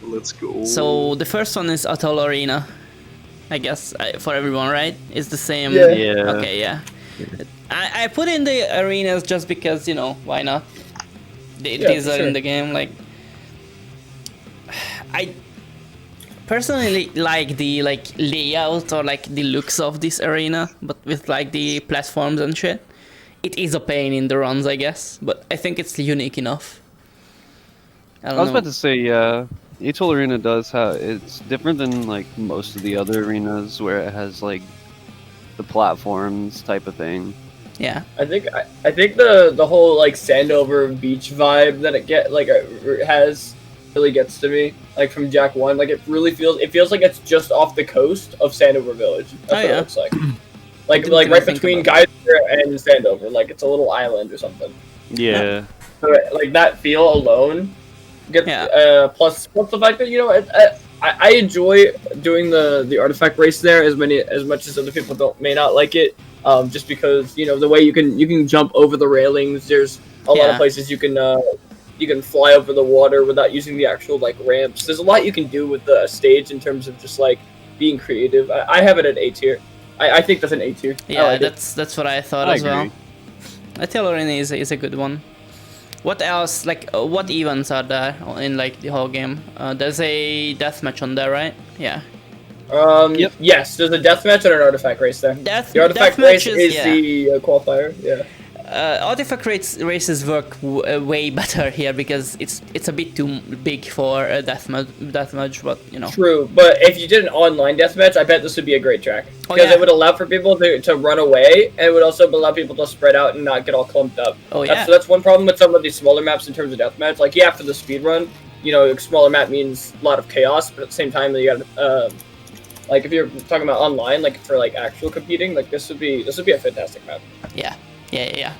Let's go. So the first one is Atoll Arena, I guess, for everyone, right? It's the same. Yeah. Yeah. Okay, yeah. I put in the arenas just because, you know, why not? These are in the game. Like, I personally like the layout or like the looks of this arena, but with like the platforms and shit. It is a pain in the runs, I guess, but I think it's unique enough. I was about to say, Atoll Arena does have, it's different than like most of the other arenas where it has like the platforms type of thing. Yeah. I think the whole like Sandover beach vibe that it has really gets to me. Like from Jak 1, like it feels like it's just off the coast of Sandover Village. That's what it looks like. like right between Geyser and Sandover, like it's a little island or something. Yeah. So, like that feel alone gets plus the fact that, you know, I enjoy doing the artifact race there as much as other people may not like it. Just because, you know, the way you can jump over the railings. There's a lot of places you can fly over the water without using the actual like ramps. There's a lot you can do with the stage in terms of just like being creative. I have it at A tier. I think that's an A tier. Yeah, like that's what I thought as well. Atoll Arena is a good one. What else? Like, what events are there in like the whole game? There's a deathmatch on there, right? Yeah. Yep. Yes, there's a deathmatch and an artifact race there. The artifact race is the qualifier. Yeah. Artifact races work way better here because it's a bit too big for a deathmatch, but you know. True, but if you did an online deathmatch, I bet this would be a great track because it would allow for people to run away, and it would also allow people to spread out and not get all clumped up. Oh yeah. That's one problem with some of these smaller maps in terms of deathmatch. Like for the speed run, you know, a smaller map means a lot of chaos, but at the same time, you got like if you're talking about online, like for like actual competing, like this would be a fantastic map. Yeah. Yeah.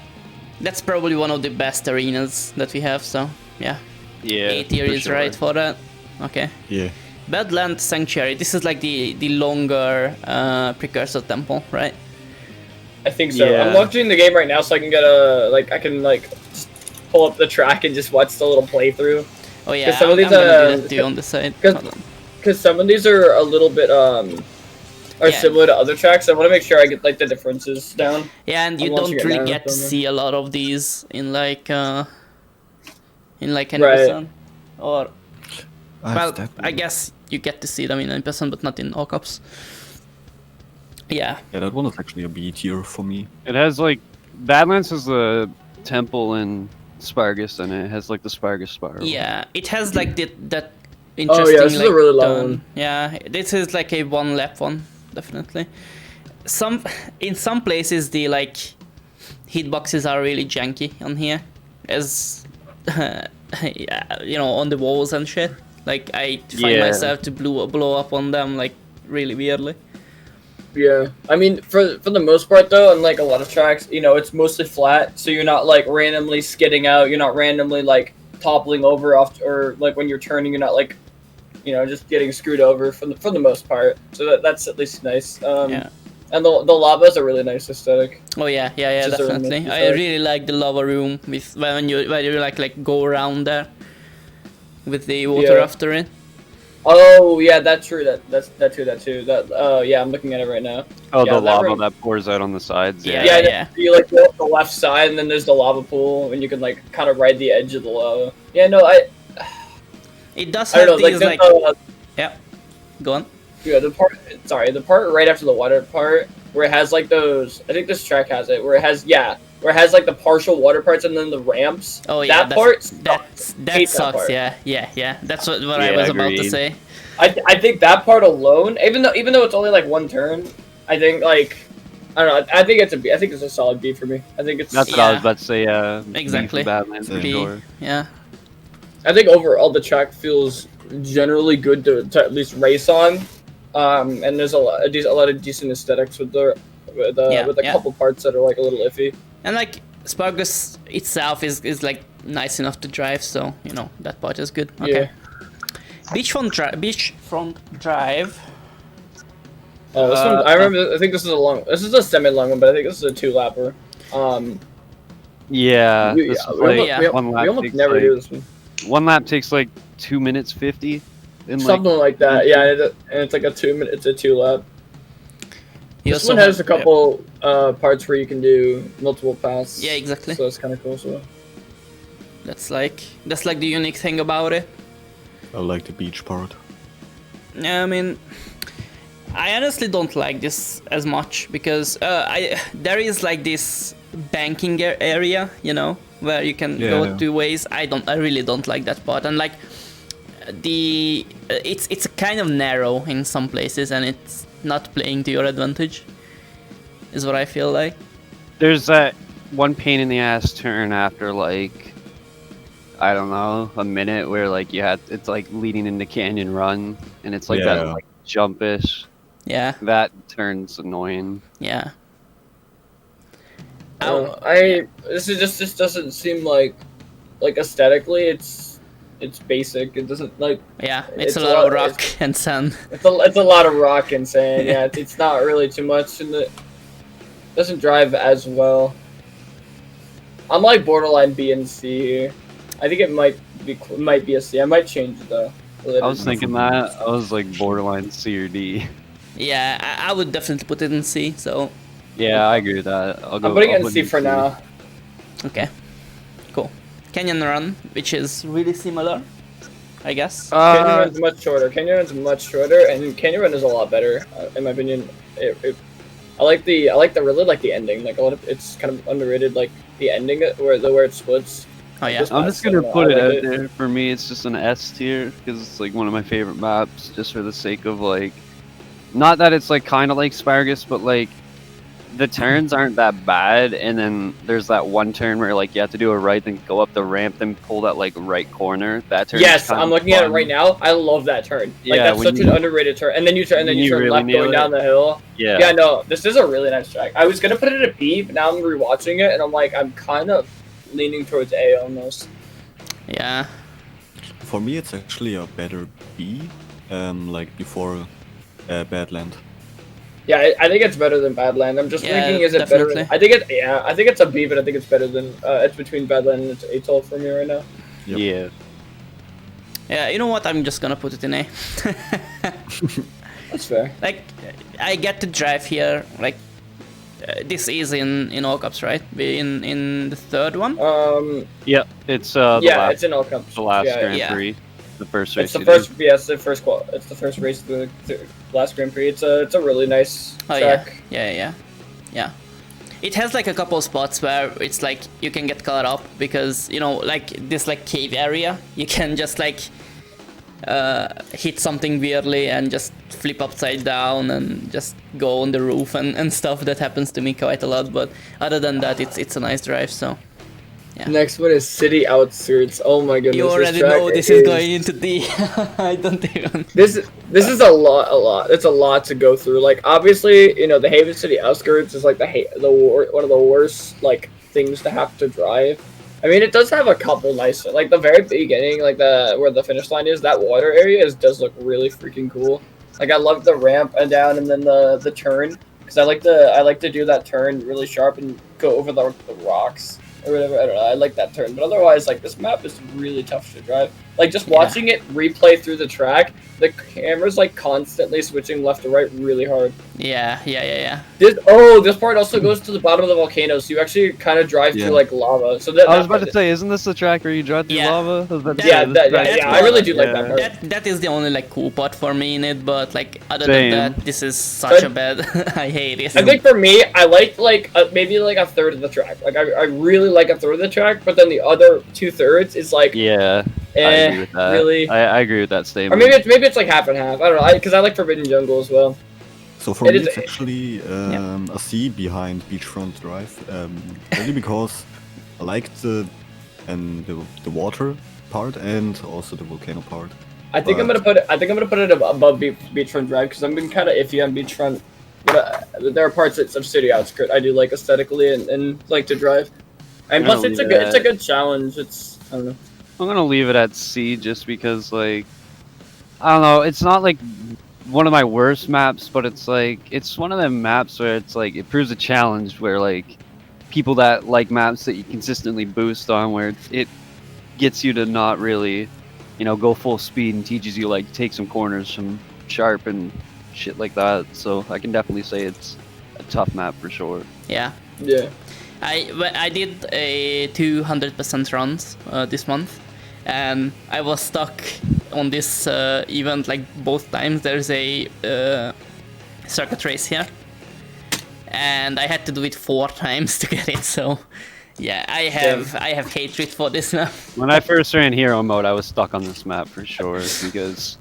That's probably one of the best arenas that we have, so yeah. Yeah. A tier is right for that. Okay. Yeah. Badland Sanctuary. This is like the longer Precursor Temple, right? I think so. Yeah. I'm launching the game right now so I can get just pull up the track and just watch the little playthrough. Oh yeah, some of these, I'm gonna do that too on the side. Because some of these are a little bit similar to other tracks. I want to make sure I get like the differences down. Yeah, and you don't really get to see a lot of these in like an episode. Or well, I guess you get to see them in an episode, but not in all caps. Yeah. Yeah, that one is actually a B tier for me. It has like Badlands has the temple and Asparagus, and it has like the Asparagus spiral. Yeah, it has like that interesting. Oh yeah, this is a really long one. Yeah, this is like a one lap one, definitely. In some places the like hitboxes are really janky on here, as yeah, you know, on the walls and shit. Like I find myself to blow up on them like really weirdly. Yeah, I mean, for the most part though, unlike a lot of tracks, you know, it's mostly flat, so you're not like randomly skidding out. You're not randomly like toppling over off, or like when you're turning, you're not like, you know, just getting screwed over for the most part. So that's at least nice. Yeah. And the lava is a really nice aesthetic. Oh yeah, definitely. I really like the lava room with when you like go around there with the water after it. Oh yeah, that's true. That's true. Yeah, I'm looking at it right now. Oh, yeah, the lava room. that pours out on the sides. Yeah. You like go up the left side, and then there's the lava pool, and you can like kind of ride the edge of the lava. Yeah, no, It does have these like. Yeah. Go on. Yeah, the part right after the water part where it has like those. I think this track has it where it has like the partial water parts and then the ramps. Oh yeah, that part sucks. Yeah. That's what I was about to say. I think that part alone, even though it's only like one turn, I think like I don't know. I think it's a B. I think it's a solid B for me. I think it's. That's what I was about to say. Exactly. B. Yeah. I think overall the track feels generally good to at least race on, and there's a lot of decent aesthetics with a couple parts that are like a little iffy. And like Asparagus itself is like nice enough to drive, so you know that part is good. Okay. Yeah. Beachfront Drive. Oh, this one I remember. I think this is a semi-long one, but I think this is a 2-lapper. Yeah. We almost never do this one. One lap takes like 2 minutes 50. Something like that, yeah. And it's like a 2 minute. It's a 2-lap. This one has a couple parts where you can do multiple paths. Yeah, exactly. So it's kind of cool. So that's like the unique thing about it. I like the beach part. Yeah, I mean, I honestly don't like this as much because there is like this banking area, you know, where you can go 2 ways. I really don't like that part, and like it's kind of narrow in some places, and it's not playing to your advantage. Is what I feel like. There's that one pain in the ass turn after like, I don't know, a minute where like it's like leading into Canyon Run, and it's like that like jumpish. Yeah. That turn's annoying. Yeah. This just doesn't seem like aesthetically it's basic. It doesn't like. Yeah, it's a lot of rock and sand. It's a lot of rock and sand. Yeah, it's not really too much, and it doesn't drive as well. I'm like borderline B and C here. I think it might be a C. I might change it though. I was thinking that. I was like borderline C or D. Yeah, I would definitely put it in C. So. Yeah, I agree with that. I'm putting it in C for now. Okay. Cool. Canyon Run, which is really similar, I guess. Canyon Run's much shorter. Canyon Run's much shorter, and Canyon Run is a lot better, in my opinion. I really like the ending. Like it's kind of underrated. Like the ending where it splits. Oh yeah. I'm just gonna put it out there. For me, it's just an S tier because it's like one of my favorite maps, just for the sake of like, not that it's like kind of like Asparagus, but like the turns aren't that bad, and then there's that one turn where like you have to do a right, then go up the ramp, then pull that like right corner. That turn. Yes, I'm looking at it right now. I love that turn. Like that's such an underrated turn. And then you turn really left going down the hill. Yeah. Yeah, no, this is a really nice track. I was gonna put it at B, but now I'm rewatching it, and I'm like, I'm kind of leaning towards A almost. Yeah. For me, it's actually a better B, like before Badland. Yeah, I think it's better than Badland. I'm just thinking, is it better? I think it's a B, but I think it's better than it's between Badland and it's Atoll for me right now. Yep. Yeah. Yeah, you know what? I'm just gonna put it in A. That's fair. Like, I get to drive here. Like, this is in all cups, right? In the third one. Yeah, it's it's in all cups. The last Grand Prix. The first race. It's the first. Yeah, it's the first race of the last Grand Prix. It's a really nice track. Yeah. It has like a couple of spots where it's like you can get caught up because, you know, like this like cave area, you can just like hit something weirdly and just flip upside down and just go on the roof and stuff. That happens to me quite a lot, but other than that, it's a nice drive. So yeah. Next one is City Outskirts. Oh my goodness! You already know this is going into D. I don't even. This is a lot. It's a lot to go through. Like obviously, you know, the Haven City Outskirts is like one of the worst like things to have to drive. I mean, it does have a couple nice, like the very beginning, like where the finish line is. That water area does look really freaking cool. Like I love the ramp and down, and then the turn because I like to do that turn really sharp and go over the rocks. Or whatever, I don't know, I like that turn, but otherwise, like, this map is really tough to drive. Like, just watching it replay through the track, the camera's, like, constantly switching left to right really hard. Yeah. This part also goes to the bottom of the volcano, so you actually kind of drive through, like, lava. So I was about to say, isn't this the track where you drive through lava? I really do like that part. That is the only, like, cool part for me in it, but, like, other than that, this is such a bad... I hate it. I think for me, I like, maybe, like, a third of the track. Like, I really like a third of the track, but then the other 2/3 is, like... Yeah. I agree with that. Really? I agree with that statement. Or maybe it's like half and half. I don't know. Because I like Forbidden Jungle as well. So for me, it's actually a C behind Beachfront Drive, only because I like the water part and also the volcano part. I think I'm gonna put it above Beachfront Drive because I'm been kind of iffy on Beachfront. But there are parts of City Outskirts I do like aesthetically and like to drive. And plus, it's a good challenge. I don't know. I'm gonna leave it at C just because, like, I don't know, it's not like one of my worst maps, but it's like, it's one of them maps where it's like, it proves a challenge where, like, people that like maps that you consistently boost on, where it gets you to not really go full speed and teaches you like take some corners from sharp and shit like that. So I can definitely say it's a tough map for sure. Yeah. Yeah. I did a 200% runs this month, and I was stuck on this event like both times. There's a circuit race here, and I had to do it 4 times to get it. So yeah, I have hatred for this map. When I first ran hero mode, I was stuck on this map for sure because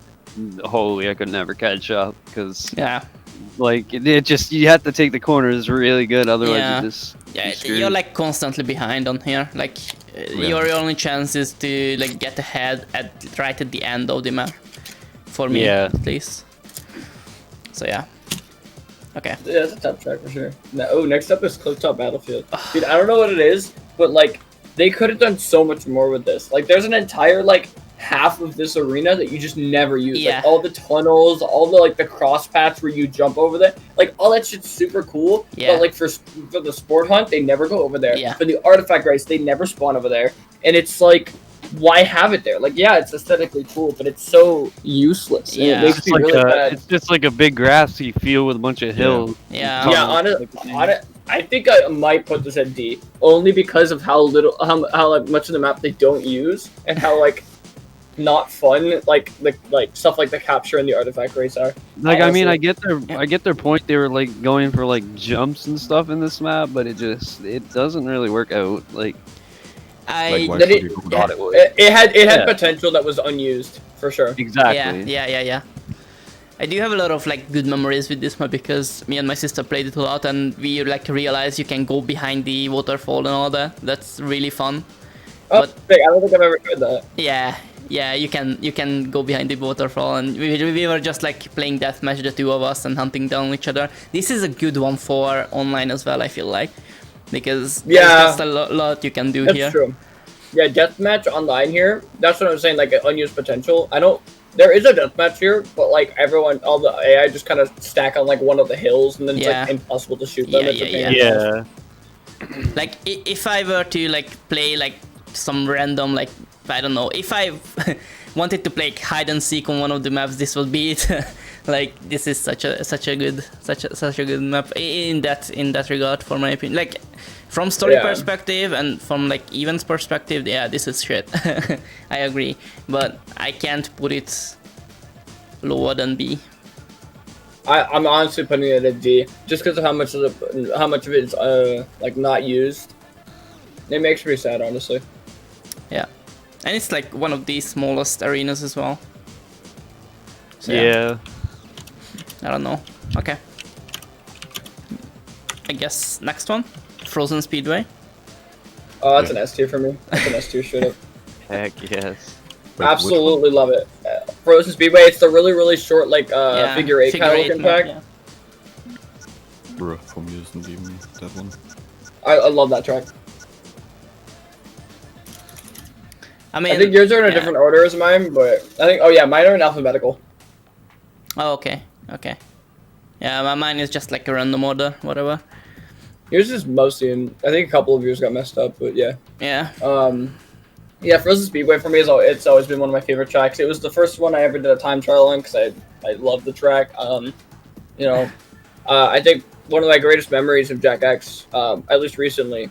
holy, I could never catch up because Yeah. like it just you have to take the corners really good, otherwise Yeah. you just Yeah, screwed. you're like constantly behind on here. Like your only chance is to like get ahead right at the end of the map. For me, Yeah. at least. So yeah. Okay. Yeah, it's a tough track for sure. Next up is Clifftop Battlefield. Dude, I don't know what it is, but like they could have done so much more with this. Like there's an entire like half of this arena that you just never use. Yeah. Like all the tunnels, all the like the cross paths where you jump over there. Like all that shit's super cool. Yeah. But like for the sport hunt, they never go over there. Yeah. For the artifact race, they never spawn over there. And it's like, why have it there? Like, yeah, it's aesthetically cool, but it's so useless. And Yeah. it makes It's me like really bad. it's just like a big grassy field with a bunch of hills. Yeah. Yeah, I think I might put this at D, only because of how like, much of the map they don't use, and how like not fun like stuff like the capture and the artifact race are. Like I mean, Honestly. I get their point. They were like going for like jumps and stuff in this map, but it doesn't really work out. Like Like, why That should it- you go thought it would. It had Yeah. potential that was unused for sure. Exactly. Yeah. I do have a lot of like good memories with this map because me and my sister played it a lot, and we like realized you can go behind the waterfall and all that. That's really fun. Oh, But- I don't think I've ever tried that. Yeah, you can go behind the waterfall, and we were just like playing deathmatch, the two of us, and hunting down each other. This is a good one for online as well, I feel like, because Yeah. there's just a lot you can do That's here. true. Yeah, deathmatch online here. That's what I'm saying. Like unused potential. There is a deathmatch here, but like all the AI just kind of stack on like one of the hills, and then it's Yeah. like impossible to shoot them. Yeah, It's a yeah, pain. Yeah. Like if I were to like play like some random like I don't know, if I wanted to play hide and seek on one of the maps, this would be it. Like this is such a good map in that regard, for my opinion. Like from story Yeah. perspective and from like events perspective, yeah, this is shit. I agree, but I can't put it lower than B. I'm honestly putting it at D, just because of how much of it is like not used. It makes me sad, honestly. Yeah, and it's like one of the smallest arenas as well. So, Yeah. I don't know. Okay. I guess next one, Frozen Speedway. Oh, that's an S tier for me. That's an S tier straight up. Heck yes. Wait, which one? Absolutely love it. Frozen Speedway. It's the really short like Yeah, figure eight kind of looking map, pack. yeah. Bruh, from you isn't even that one. I love that track. I mean, I think yours are in a yeah. different order as mine, but I think mine are in alphabetical. Oh, okay. Yeah, mine is just like a random order, whatever. Yours is mostly in. I think a couple of yours got messed up, but yeah. Yeah. Yeah, Frozen Speedway for me it's always been one of my favorite tracks. It was the first one I ever did a time trial on because I love the track. I think one of my greatest memories of Jak X, at least recently,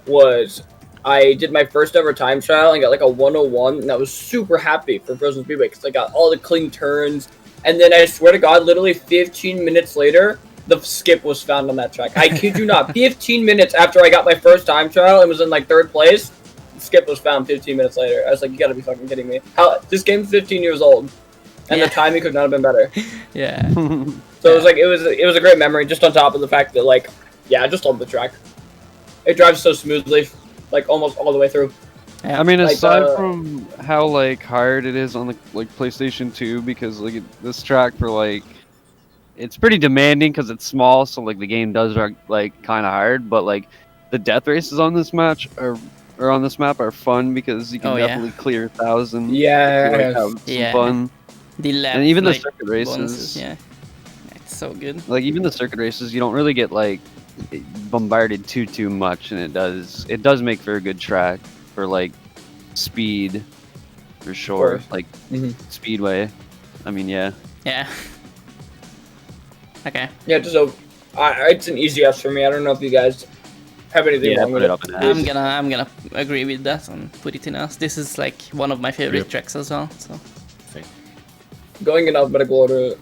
was I did my first ever time trial and got like a 101, and I was super happy for Frozen Speedway because I got all the clean turns. And then I swear to God, literally 15 minutes later, the skip was found on that track. I kid you not. 15 minutes after I got my first time trial and was in like 3rd place, the skip was found 15 minutes later. I was like, you gotta be fucking kidding me. This game's 15 years old, and Yeah. the timing could not have been better. Yeah. So it was like it was a great memory. Just on top of the fact that like, yeah, I just love the track. It drives so smoothly, like almost all the way through. I mean, Like, aside from how like hard it is on the like PlayStation 2, because like this track for like, it's pretty demanding because it's small, so like the game does like kind of hard. But like the death races on this match or on this map are fun because you can Oh, yeah. definitely clear 1,000. Yeah. Like, have some Yeah. fun. The left, And even the like, circuit races. bonuses, yeah. It's so good. Like even the circuit races, you don't really get like bombarded too much, and it does make for a good track for like speed. for sure. course. Like Mhm. Speedway. I mean, yeah. Yeah. Okay. Yeah, so it's an easy S for me. I don't know if you guys have anything Yeah, wrong put with it up in S. I'm gonna agree with that and put it in us. This is like one of my favorite tracks as well. So. Going in alphabetical order,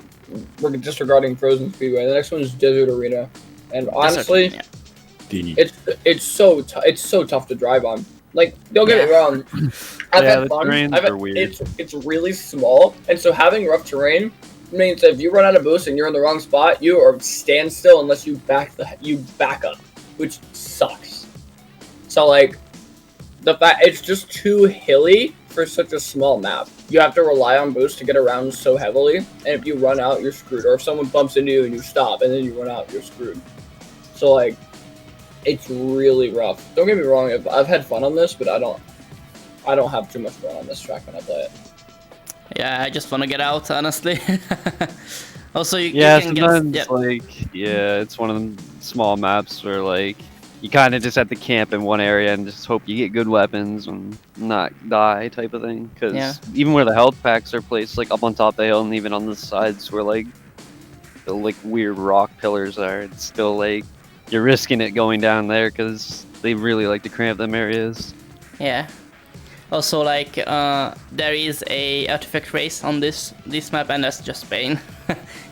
we're disregarding Frozen Speedway. The next one is Desert Arena, and honestly, it's so tough to drive on. Like, don't get me wrong, I've Yeah, had the fun. terrains are weird. It's really small, and so having rough terrain means that if you run out of boost and you're in the wrong spot, you are stand still unless you back up, which sucks. So like, the fact it's just too hilly for such a small map. You have to rely on boost to get around so heavily, and if you run out, you're screwed. Or if someone bumps into you and you stop, and then you run out, you're screwed. So like, it's really rough. Don't get me wrong, I've had fun on this, but I don't have too much fun on this track when I play it. Yeah, I just want to get out, honestly. Also, you Yeah, can sometimes get... like it's one of them small maps where like you kind of just have to camp in one area and just hope you get good weapons and not die type of thing. Because even where the health packs are placed, like up on top of the hill and even on the sides where like the like weird rock pillars are, it's still like you're risking it going down there because they really like to cramp them areas. Yeah. Also, like, there is a artifact race on this map, and that's just pain.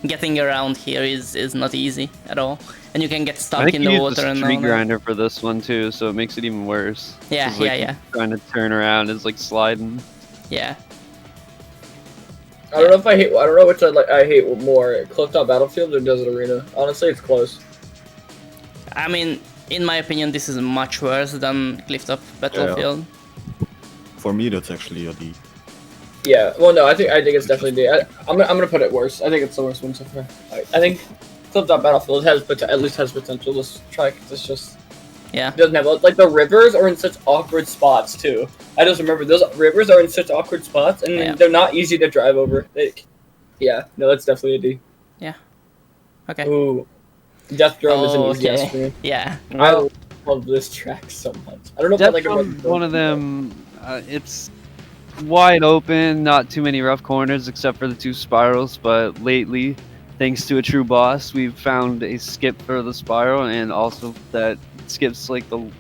Getting around here is not easy at all, and you can get stuck in the water and all street that. grinder for this one too, so it makes it even worse. Yeah, like, yeah. Trying to turn around is like sliding. Yeah. I don't know if I don't know which I hate more, Clifftop Battlefield or Desert Arena. Honestly, it's close. I mean, in my opinion, this is much worse than Clifftop Battlefield. Yeah. For me, that's actually a D. Yeah, well, no, I think it's definitely D. I'm gonna put it worse. I think it's the worst one so far. I think Clifftop Battlefield at least has potential. This track, it's just doesn't have like the rivers are in such awkward spots too. I just remember those rivers are in such awkward spots, and they're not easy to drive over. No, it's definitely a D. Yeah. Okay. Ooh, Death Drum is an easy S for me. Yeah. I love this track so much. I don't know if I like it. One of them. It's wide open, not too many rough corners except for the two spirals, but lately, thanks to a true boss, we've found a skip for the spiral, and also that skips like the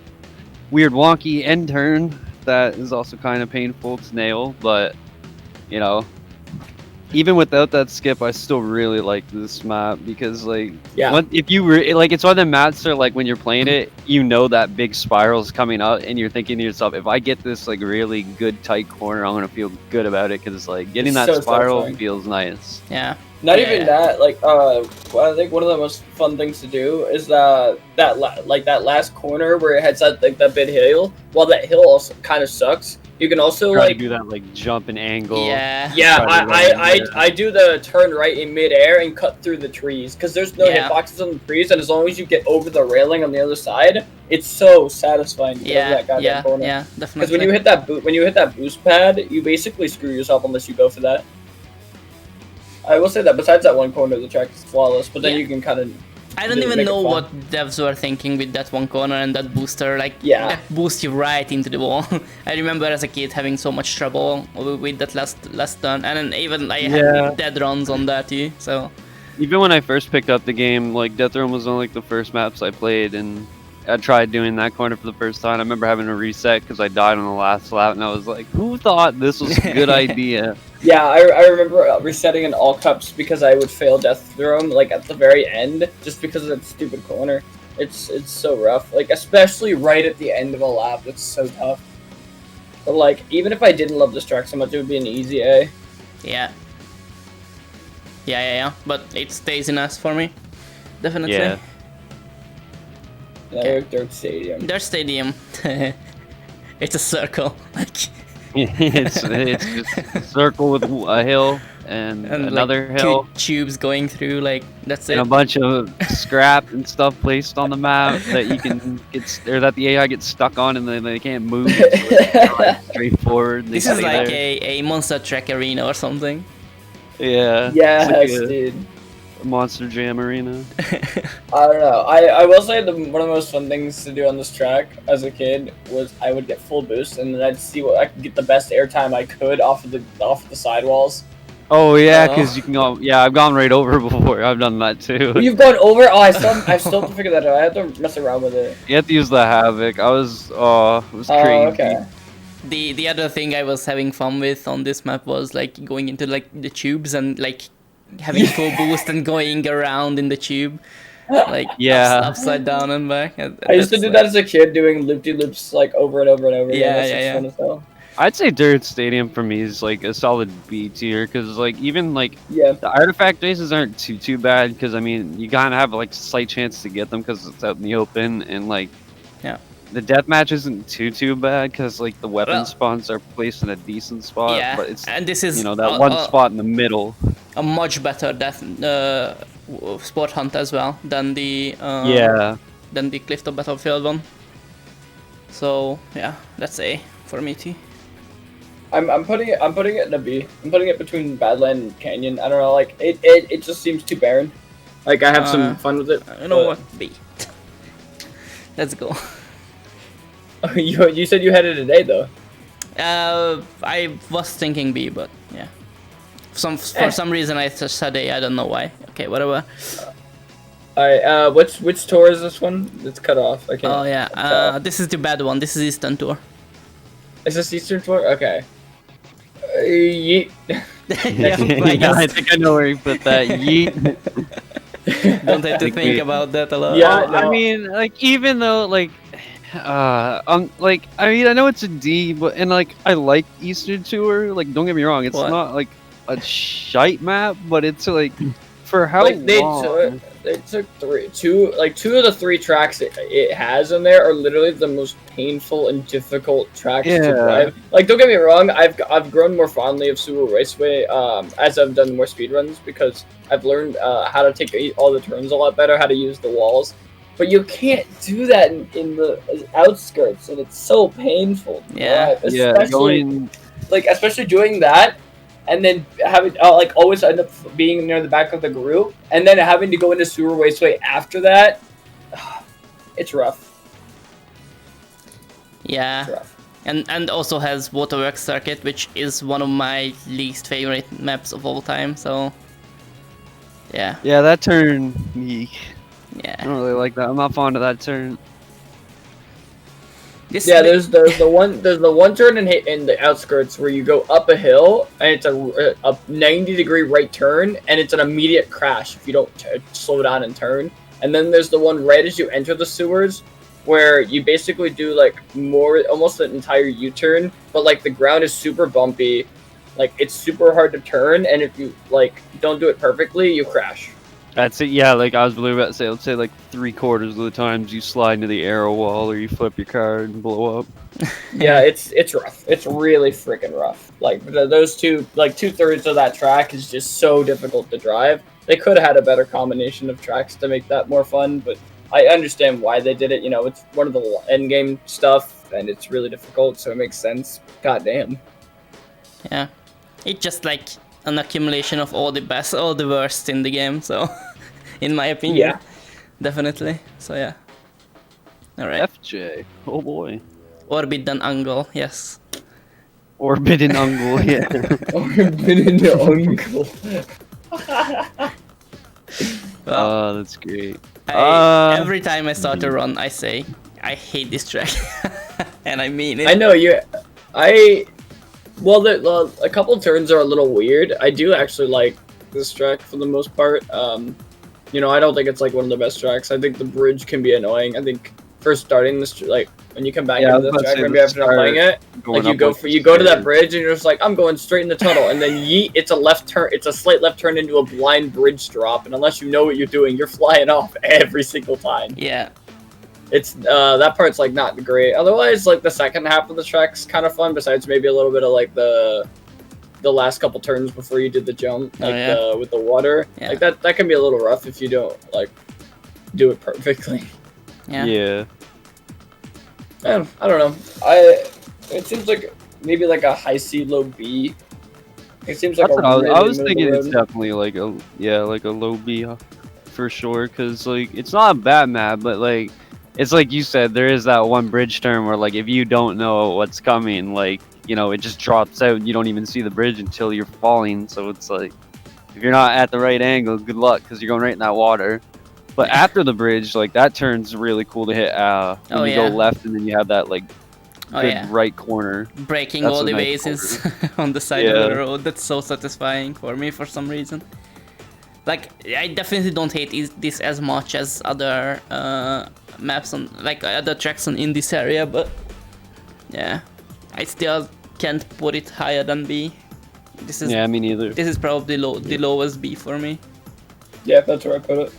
weird wonky end turn that is also kind of painful to nail, but you know, even without that skip, I still really like this map because like if you like, it's one of the maps that like when you're playing it, you know that big spiral's coming up, and you're thinking to yourself, if I get this like really good tight corner, I'm gonna feel good about it because like getting that spiral feels nice. Yeah. Not even that. Like I think one of the most fun things to do is that last corner where it heads out like that big hill. While that hill also kind of sucks, you can also try to do that like jump and angle. Yeah. I do the turn right in midair and cut through the trees because there's no hitboxes on the trees, and as long as you get over the railing on the other side, it's so satisfying to get over that goddamn corner. Yeah, definitely. Because when you hit that boost pad, you basically screw yourself unless you go for that. I will say that besides that one corner, the track is flawless, but then you can kind of. I don't even know what devs were thinking with that one corner and that booster. Like, that boosts you right into the wall. I remember as a kid having so much trouble with that last turn, and then even I had dead runs on that too. So. Even when I first picked up the game, like Death Run was one of like the first maps I played, and I tried doing that corner for the first time. I remember having to reset because I died on the last lap, and I was like, "Who thought this was a good idea?" Yeah, I remember resetting in all cups because I would fail Death Throne like at the very end just because of that stupid corner. It's so rough, like especially right at the end of a lap. It's so tough. But like even if I didn't love this track so much, it would be an easy A. Yeah. But it stays in us for me, definitely. Yeah. Dirt Stadium. Dirt Stadium. It's a circle. Like. it's just a circle with a hill and another like hill. 2 tubes going through, like that's and it. A bunch of scrap and stuff placed on the map that you can get, or that the AI gets stuck on, and then they can't move. It's straight forward. This is like a monster truck arena or something. Yeah. Yeah, dude. Monster Jam Arena. I don't know. I will say one of the most fun things to do on this track as a kid was I would get full boost and then I'd see what I could get the best airtime I could off of the sidewalls. Oh yeah, because you can go. Yeah, I've gone right over before. I've done that too. Oh, you've gone over? Oh, I still have to figure that out. I have to mess around with it. You have to use the Havoc. It was crazy. Okay. The other thing I was having fun with on this map was like going into like the tubes and like having full boost and going around in the tube, like upside down and back. I used to do that as a kid, doing loop-de-loops like over and over and over again. That's fun as hell. I'd say Dirt Stadium for me is like a solid B tier because like even like the artifact races aren't too bad because I mean you kind of have like a slight chance to get them because it's out in the open and like the deathmatch isn't too bad because like the weapon spawns are placed in a decent spot. Yeah, but it's and this is that one spot in the middle. A much better spot hunt as well than the Clifton Battlefield one. So yeah, that's A for me too. I'm putting it in a B. I'm putting it between Badland and Canyon. I don't know, like it just seems too barren. Like I have some fun with it. You know what? B. Let's go. You said you had it today though. I was thinking B, but yeah. For some reason I just said A. I don't know why. Okay, whatever. Alright, which tour is this one? It's cut off. I can't. Oh yeah. This is the bad one. This is Eastern Tour. Is this Eastern Tour? Okay. Yeet. I think I know where you put that. Yeet. Don't have to think about that a lot. Yeah, I mean, like even though like. Like I mean I know it's a D, but like I like Eastern Tour. Like don't get me wrong, it's not like a shite map, but it's like for how like long? They took two of the three tracks it has in there are literally the most painful and difficult tracks to drive. Like don't get me wrong, I've grown more fondly of Subaru Raceway as I've done more speedruns because I've learned how to take all the turns a lot better, how to use the walls. But you can't do that in the outskirts, and it's so painful. Especially doing that, and then having always end up being near the back of the group, and then having to go into Sewer Raceway after that. It's rough. Yeah, it's rough. And also has Waterworks Circuit, which is one of my least favorite maps of all time. So yeah. Yeah, that turn. Yeah. I don't really like that. I'm not fond of that turn. There's the one turn in the outskirts where you go up a hill and it's a 90-degree right turn and it's an immediate crash if you don't slow down and turn. And then there's the one right as you enter the sewers where you basically do like almost an entire U-turn, but like the ground is super bumpy, like it's super hard to turn, and if you like don't do it perfectly, you crash. That's it, yeah, like I was about to say, let's say like 3/4 of the times you slide into the arrow wall or you flip your car and blow up. Yeah, it's rough. It's really freaking rough. Like those two, like 2/3 of that track is just so difficult to drive. They could have had a better combination of tracks to make that more fun, but I understand why they did it. You know, it's one of the end game stuff and it's really difficult, so it makes sense. God damn. Yeah. It's just like an accumulation of all the best, all the worst in the game, so in my opinion. Yeah. Definitely. So yeah. Alright. FJ. Oh boy. Orbit Angle, yes. Orbit Angle, yeah. Orbit Angle. Well, that's great. Every time I start to run, I say, I hate this track. And I mean it. I know you. Well, a couple turns are a little weird. I do actually like this track for the most part. You know, I don't think it's like one of the best tracks. I think the bridge can be annoying. I think first starting this, like when you come back into this track, maybe after playing it, like you go to that bridge and you're just like, I'm going straight in the tunnel, and then yeet, it's a left turn. It's a slight left turn into a blind bridge drop, and unless you know what you're doing, you're flying off every single time. Yeah. It's that part's like not great. Otherwise, like the second half of the track's kind of fun. Besides maybe a little bit of like the last couple turns before you did the jump, like with the water. Yeah. Like that can be a little rough if you don't like do it perfectly. Yeah. Yeah. I don't know. It seems like maybe like a high C, low B It seems like That's a what really I was middle thinking. road. It's definitely like a low B for sure. Cause like it's not a bad map, but like it's like you said, there is that one bridge turn where like if you don't know what's coming, like it just drops out. And you don't even see the bridge until you're falling. So it's like if you're not at the right angle, good luck, cause you're going right in that water. But after the bridge, like that turn's really cool to hit. When you go left, and then you have that like good right corner. Breaking That's all a the nice bases on the side of the road. That's so satisfying for me for some reason. Like, I definitely don't hate this as much as other maps on, like other tracks in this area, but yeah, I still can't put it higher than B. This is me neither. This is probably the lowest B for me. Yeah, that's where I put it.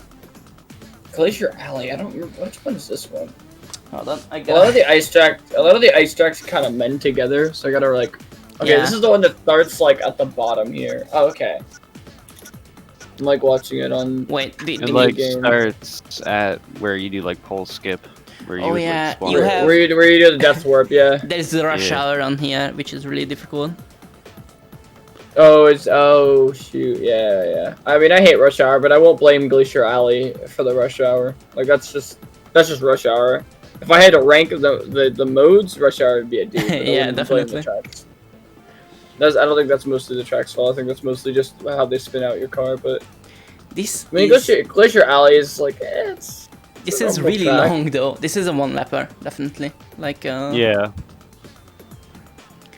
Glacier Alley. I don't remember which one is this one. Hold on, A lot of the ice tracks kind of mend together, so I gotta like. Okay, this is the one that starts like at the bottom here. Oh, okay. I'm like watching it on. Wait, It like starts at where you do like pole skip. Where you yeah, like, spawn. you have. Where you do the death warp, yeah. There's the rush hour on here, which is really difficult. Oh shoot, yeah. I mean, I hate rush hour, but I won't blame Glacier Alley for the rush hour. Like that's just rush hour. If I had to rank the modes, rush hour would be a D. Yeah, definitely. I don't think that's mostly the track's fault. I think that's mostly just how they spin out your car. But this, I mean, Glacier Alley is like, it's. This is really long though. This is a one lapper, definitely. Like yeah.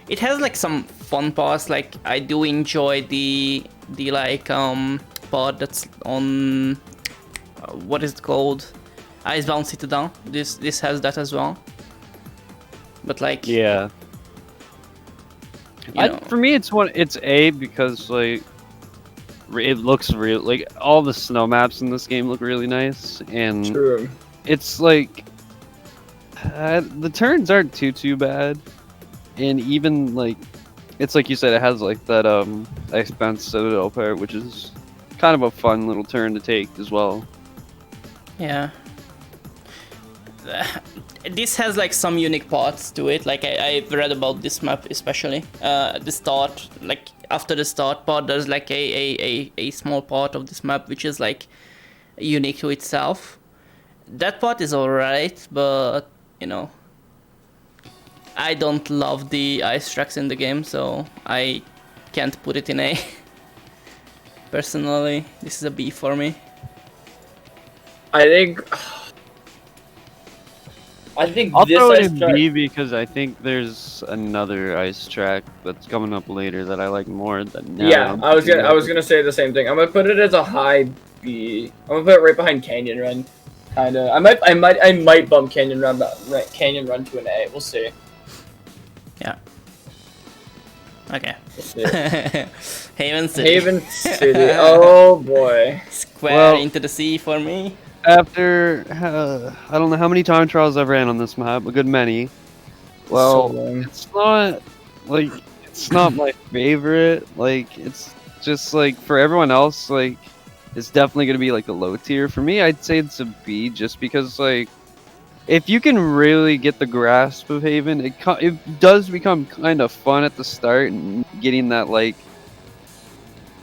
It has like some fun parts. Like I do enjoy the like part that's on what is it called? Icebound Citadel. This has that as well. But like for me it's A because like it looks real, like all the snow maps in this game look really nice, and it's like the turns aren't too bad, and even like it's like you said, it has like that Icebound Citadel part, which is kind of a fun little turn to take as well. Yeah. This has like some unique parts to it. Like I've read about this map especially. The start, like after the start part, there's like a small part of this map which is like unique to itself. That part is alright, but I don't love the ice tracks in the game, so I can't put it in A. Personally, this is a B for me. I think I'll this throw it ice in track. B because I think there's another ice track that's coming up later that I like more than now. Yeah, I was gonna say the same thing. I'm gonna put it as a high B. I'm gonna put it right behind Canyon Run. Kinda. I might bump Canyon Run to an A. We'll see. Yeah. Okay. We'll see. Haven City. Haven City. Oh boy. Square into the sea for me. After I don't know how many time trials I've ran on this map, a good many. Well, it's not my favorite. Like it's just like for everyone else, like it's definitely gonna be like a low tier. For me, I'd say it's a B, just because like if you can really get the grasp of Haven, it does become kind of fun at the start, and getting that like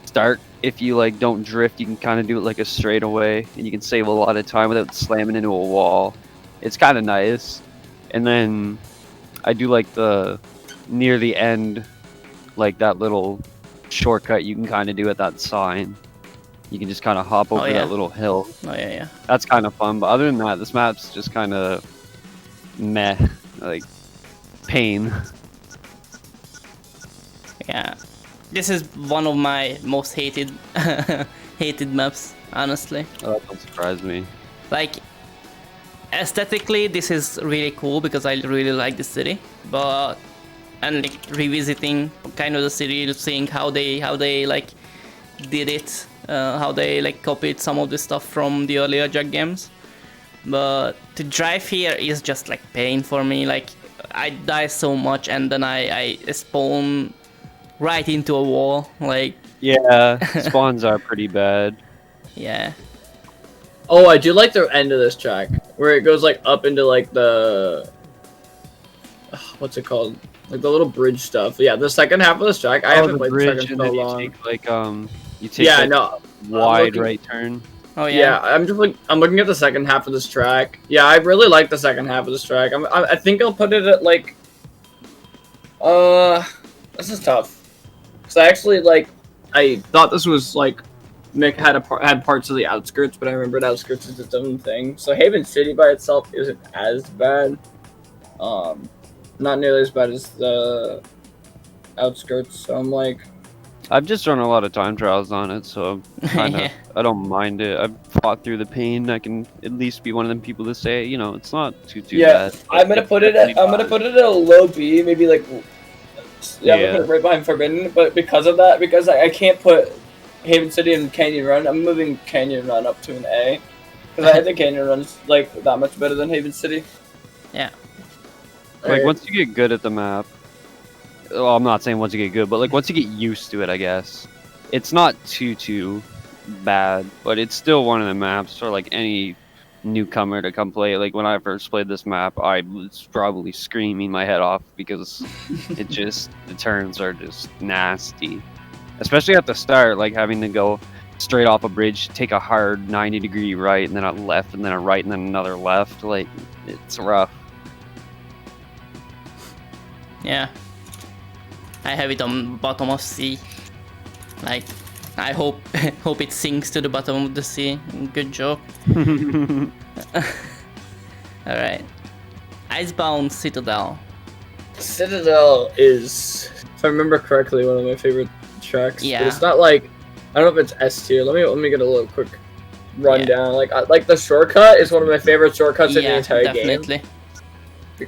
start. If you like don't drift, you can kind of do it like a straightaway, and you can save a lot of time without slamming into a wall. It's kind of nice. And then I do like the near the end, like that little shortcut you can kind of do at that sign. You can just kind of hop over that little hill. Oh yeah. That's kind of fun. But other than that, this map's just kind of meh, like pain. Yeah. This is one of my most hated maps, honestly. Oh, that don't surprise me. Like, aesthetically, this is really cool because I really like the city. And like revisiting kind of the city, seeing how they like did it, how they like copied some of the stuff from the earlier Jak games. But to drive here is just like pain for me. Like I die so much, and then I spawn right into a wall, like yeah, spawns are pretty bad. Yeah. Oh, I do like the end of this track where it goes like up into like the what's it called? Like the little bridge stuff. Yeah, the second half of this track, I haven't played the bridge, second and then so you long. take like you take Yeah, like, no. wide looking- right turn. Oh Yeah, yeah. I'm just like I'm looking at the second half of this track. Yeah, I really like the second half of this track. I think I'll put it at like, this is tough. Cause I thought this was like, Mick had parts of the outskirts, but I remembered outskirts is its own thing. So Haven City by itself isn't as bad. Not nearly as bad as the outskirts. So I'm like, I've just run a lot of time trials on it, so kinda, I don't mind it. I've fought through the pain. I can at least be one of them people to say, you know, it's not too yeah, bad. I'm gonna put it at a low B, maybe like I'm gonna put it right behind Forbidden. But because of that, because I can't put Haven City and Canyon Run, I'm moving Canyon Run up to an A. Because I think Canyon Run's like that much better than Haven City. Yeah. Like once you get good at the map, well, I'm not saying once you get good, but like once you get used to it, I guess it's not too bad, but it's still one of the maps for like any newcomer to come play. Like when I first played this map, I was probably screaming my head off because it just the turns are just nasty, especially at the start. Like having to go straight off a bridge, take a hard 90-degree right, and then a left, and then a right, and then another left. Like it's rough. Yeah. I have it on bottom of C. Like, I hope hope it sinks to the bottom of the sea. Good job. Alright. Icebound Citadel. Citadel is, if I remember correctly, one of my favorite tracks. Yeah. But it's not like, I don't know if it's S tier. Let me get a little quick rundown. Like the shortcut is one of my favorite shortcuts in the entire definitely. game.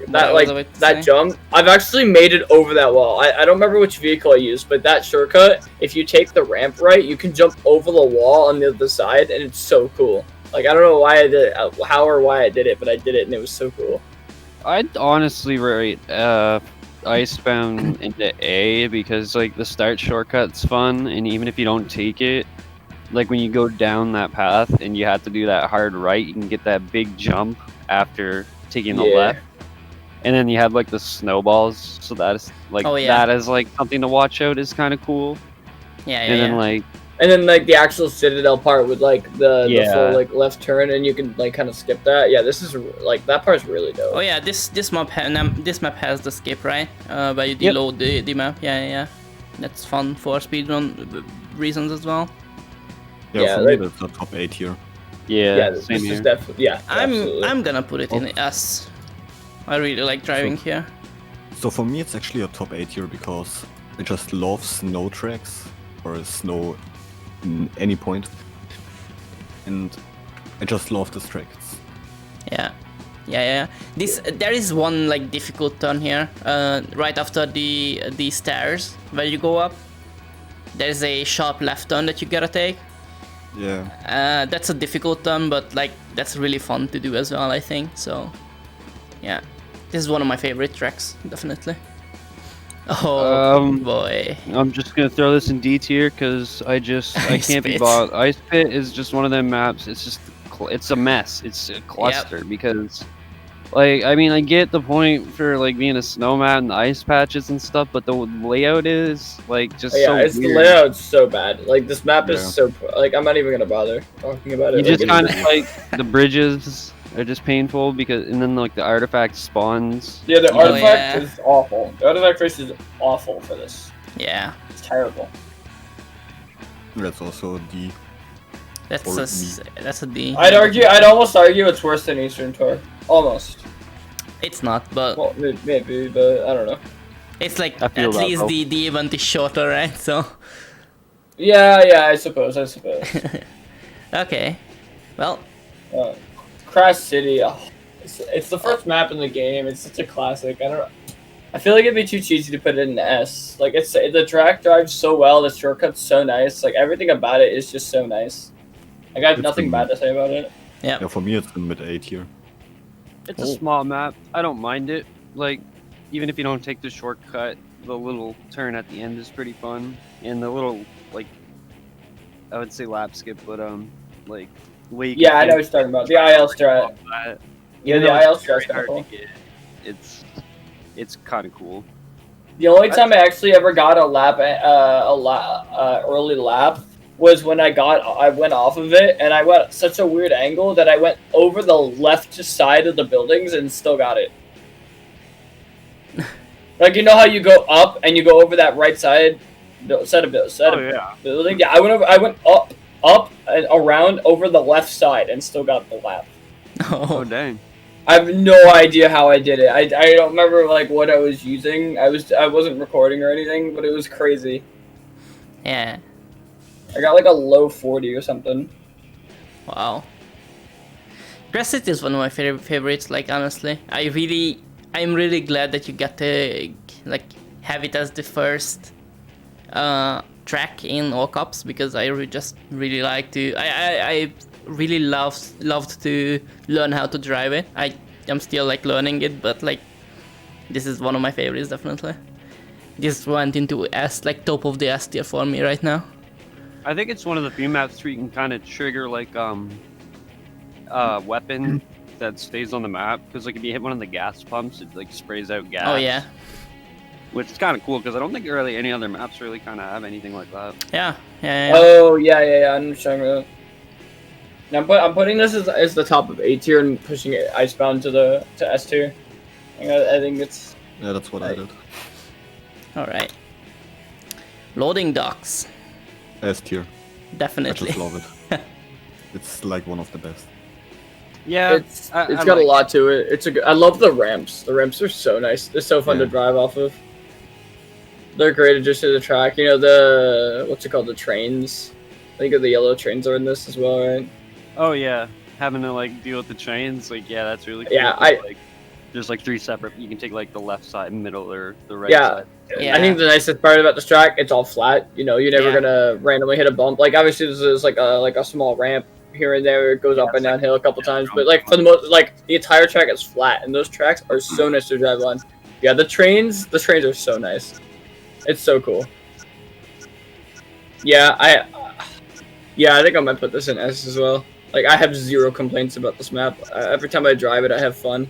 That jump, I've actually made it over that wall. I don't remember which vehicle I used, but that shortcut, if you take the ramp right, you can jump over the wall on the other side, and it's so cool. Like, I don't know why I did it, how or why I did it, but I did it, and it was so cool. I'd honestly rate Icebound into A because like the start shortcut's fun, and even if you don't take it, like when you go down that path and you have to do that hard right, you can get that big jump after taking the left. And then you have like the snowballs, so that is like that is like something to watch out. Is kind of cool. Yeah, and then like the actual Citadel part with like the full like left turn, and you can like kind of skip that. Yeah, this is like that part's really dope. Oh yeah, this map has the skip, right? Where you deload the map. Yeah. That's fun for speedrun reasons as well. Yeah, for me that's the top 8 here. Yeah, this same here. is definitely I'm gonna put it in S. I really like driving here. So for me, it's actually a top 8 here because I just love snow tracks or snow in any point, and I just love the tracks. Yeah. There is one like difficult turn here, right after the stairs where you go up. There's a sharp left turn that you gotta take. Yeah. That's a difficult turn, but like that's really fun to do as well, I think. So, yeah. This is one of my favorite tracks, definitely. Oh boy! I'm just gonna throw this in D tier because I can't be bought. Ice Pit is just one of them maps. It's just it's a mess. It's a cluster because, like, I mean, I get the point for like being a snow map and the ice patches and stuff, but the layout is like just so weird. The layout's so bad. Like this map is so like I'm not even gonna bother talking about it. You just kind of like the bridges. They're just painful because, and then like the artifact spawns. Yeah, the artifact is awful. The artifact race is awful for this. Yeah, it's terrible. That's also a D. That's a D. I'd almost argue it's worse than Eastern Tour. Almost. It's not, but well, maybe, but I don't know. It's like at least the event is shorter, right? So. Yeah, I suppose. Okay, well. Crash City, it's the first map in the game. It's such a classic. I feel like it'd be too cheesy to put it in S. Like the track drives so well, the shortcut's so nice. Like everything about it is just so nice. I got nothing bad to say about it. Yeah, for me it's in mid 8 here. It's a small map. I don't mind it. Like even if you don't take the shortcut, the little turn at the end is pretty fun, and the little like I would say lap skip, but like. Yeah, I know what you're talking about. The IL strat. Yeah, the IL strat. It's kind of cool. The only time I actually ever got a early lap was when I went off of it, and I went such a weird angle that I went over the left side of the buildings and still got it. Like, you know how you go up and you go over that right side of building? Yeah, I went up and around over the left side and still got the lap. Oh dang. I have no idea how I did it. I don't remember like what I was using. I wasn't recording or anything, but it was crazy. Yeah. I got like a low 40 or something. Wow. Grass City is one of my favorites. Like honestly, I'm really glad that you got to like have it as the first track in all cups, because I just really like to. I really loved to learn how to drive it. I'm still like learning it, but like this is one of my favorites definitely. This went into S, like top of the S tier for me right now. I think it's one of the few maps where you can kind of trigger like weapon that stays on the map, because like if you hit one of the gas pumps, it like sprays out gas. Oh yeah. Which is kind of cool, because I don't think really any other maps really kind of have anything like that. Yeah. Oh yeah. I'm showing that. Now I'm putting this as the top of A tier and pushing it Icebound to S tier. I think it's. Yeah, that's what I did. All right. Loading docks. S tier. Definitely. I just love it. It's like one of the best. Yeah, it's got a lot to it. I love the ramps. The ramps are so nice. They're so fun to drive off of. They're great addition to the track. You know the trains. I think the yellow trains are in this as well, right? Oh yeah, having to like deal with the trains, like yeah, that's really cool. Yeah, there's like 3 separate. You can take like the left side, middle, or the right side. Yeah. I think the nicest part about this track, it's all flat. You know, you're never gonna randomly hit a bump. Like obviously there's like a small ramp here and there. It goes up and downhill a couple times, but like for the most, like the entire track is flat, and those tracks are so nice to drive on. Yeah, the trains are so nice. It's so cool. Yeah, I think I might put this in S as well. Like, I have zero complaints about this map. Every time I drive it, I have fun.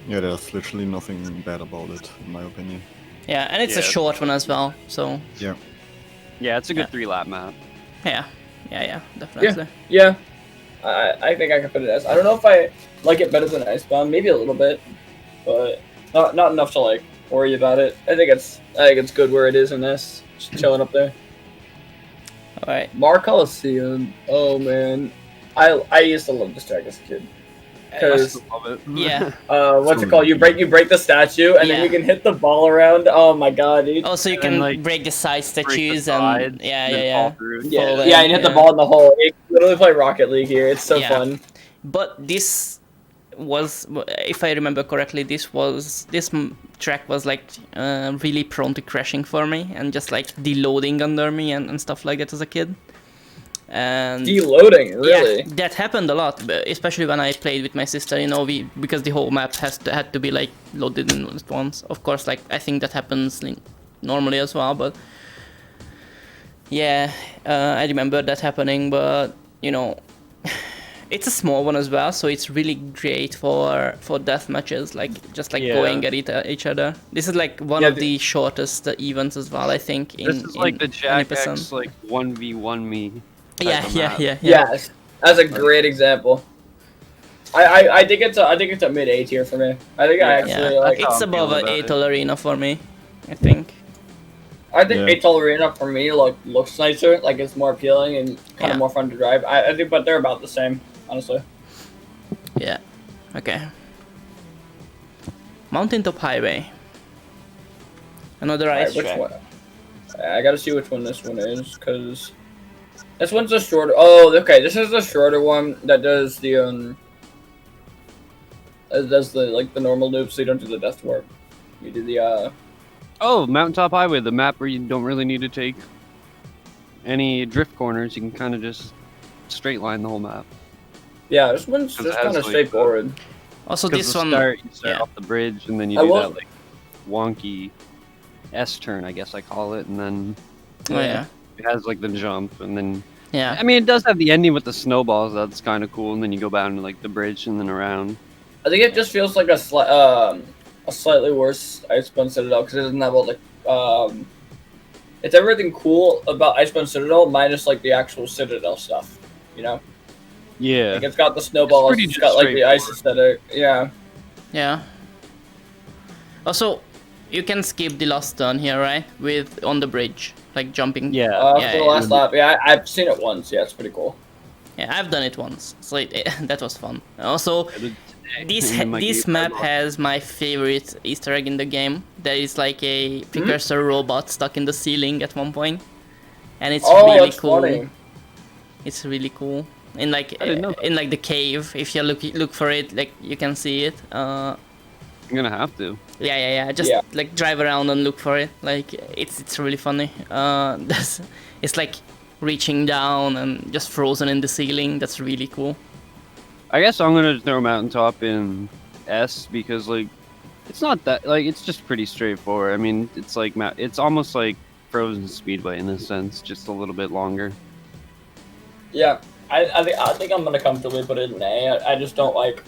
Yeah, there's literally nothing bad about it, in my opinion. Yeah, and it's a short one as well, so... Yeah. Yeah, it's a good 3-lap map. Yeah, definitely. Yeah. I think I can put it as... I don't know if I like it better than Icebound. Maybe a little bit. But not enough to, like, worry about it. I think it's good where it is in this. Just chilling up there. Alright. Mar Coliseum. Oh, man. I used to love this track as a kid. Because yeah, what's it called? You break the statue, and then you can hit the ball around. Oh my god, dude! Also, you can like, break the side statues and and hit the ball in the hole. You literally play Rocket League here. It's so fun. But this was, if I remember correctly, this track was like really prone to crashing for me and just like deloading under me and stuff like that as a kid. And deloading, really? Yeah, that happened a lot, especially when I played with my sister. You know, because the whole map had to be like loaded in at once. Of course, like I think that happens normally as well. But yeah, I remember that happening. But you know, it's a small one as well, so it's really great for death matches, like just like going at each other. This is like one of the shortest events as well, I think. This is like the Jak X like 1v1 me. Yeah. Yes, that's a great example. I think it's a mid A tier for me. I think I actually like. It's above Atoll Arena for me, I think. I think Atoll Arena for me looks nicer, like it's more appealing and kind of more fun to drive. I think, but they're about the same, honestly. Yeah. Okay. Mountaintop Highway. Another ice track. Which one? I gotta see which one this one is, cause. This one's a shorter. Oh, okay. This is the shorter one that does the the normal loop, so you don't do the death warp. You do the Oh, Mountaintop Highway, the map where you don't really need to take any drift corners. You can kind of just straight line the whole map. Yeah, this one's just kind of straightforward. Also, this one. You start off the bridge, and then you do that like wonky S turn, I guess I call it, and then. It has like the jump, and then I mean it does have the ending with the snowballs. That's kind of cool, and then you go down to like the bridge and then around. I think it just feels like a slightly worse Icebound Citadel because it doesn't have all the it's everything cool about Icebound Citadel minus like the actual Citadel stuff, you know? Yeah. Like it's got the snowballs, it's got like the ice aesthetic, yeah. Yeah. Also, you can skip the last turn here, right? With on the bridge, like jumping. Yeah. For the last lap, yeah, I've seen it once. Yeah, it's pretty cool. Yeah, I've done it once. So that was fun. Also, this map has my favorite Easter egg in the game. There is like a precursor robot stuck in the ceiling at one point, and it's really cool. Funny. It's really cool. In like the cave, if you look for it, like you can see it. I'm gonna have to. Yeah. Just like drive around and look for it. Like it's really funny. It's like reaching down and just frozen in the ceiling. That's really cool. I guess I'm gonna throw Mountaintop in S because like it's not that like it's just pretty straightforward. I mean, it's like it's almost like Frozen Speedway in a sense, just a little bit longer. Yeah, I think I'm gonna comfortably put it in A. I just don't like.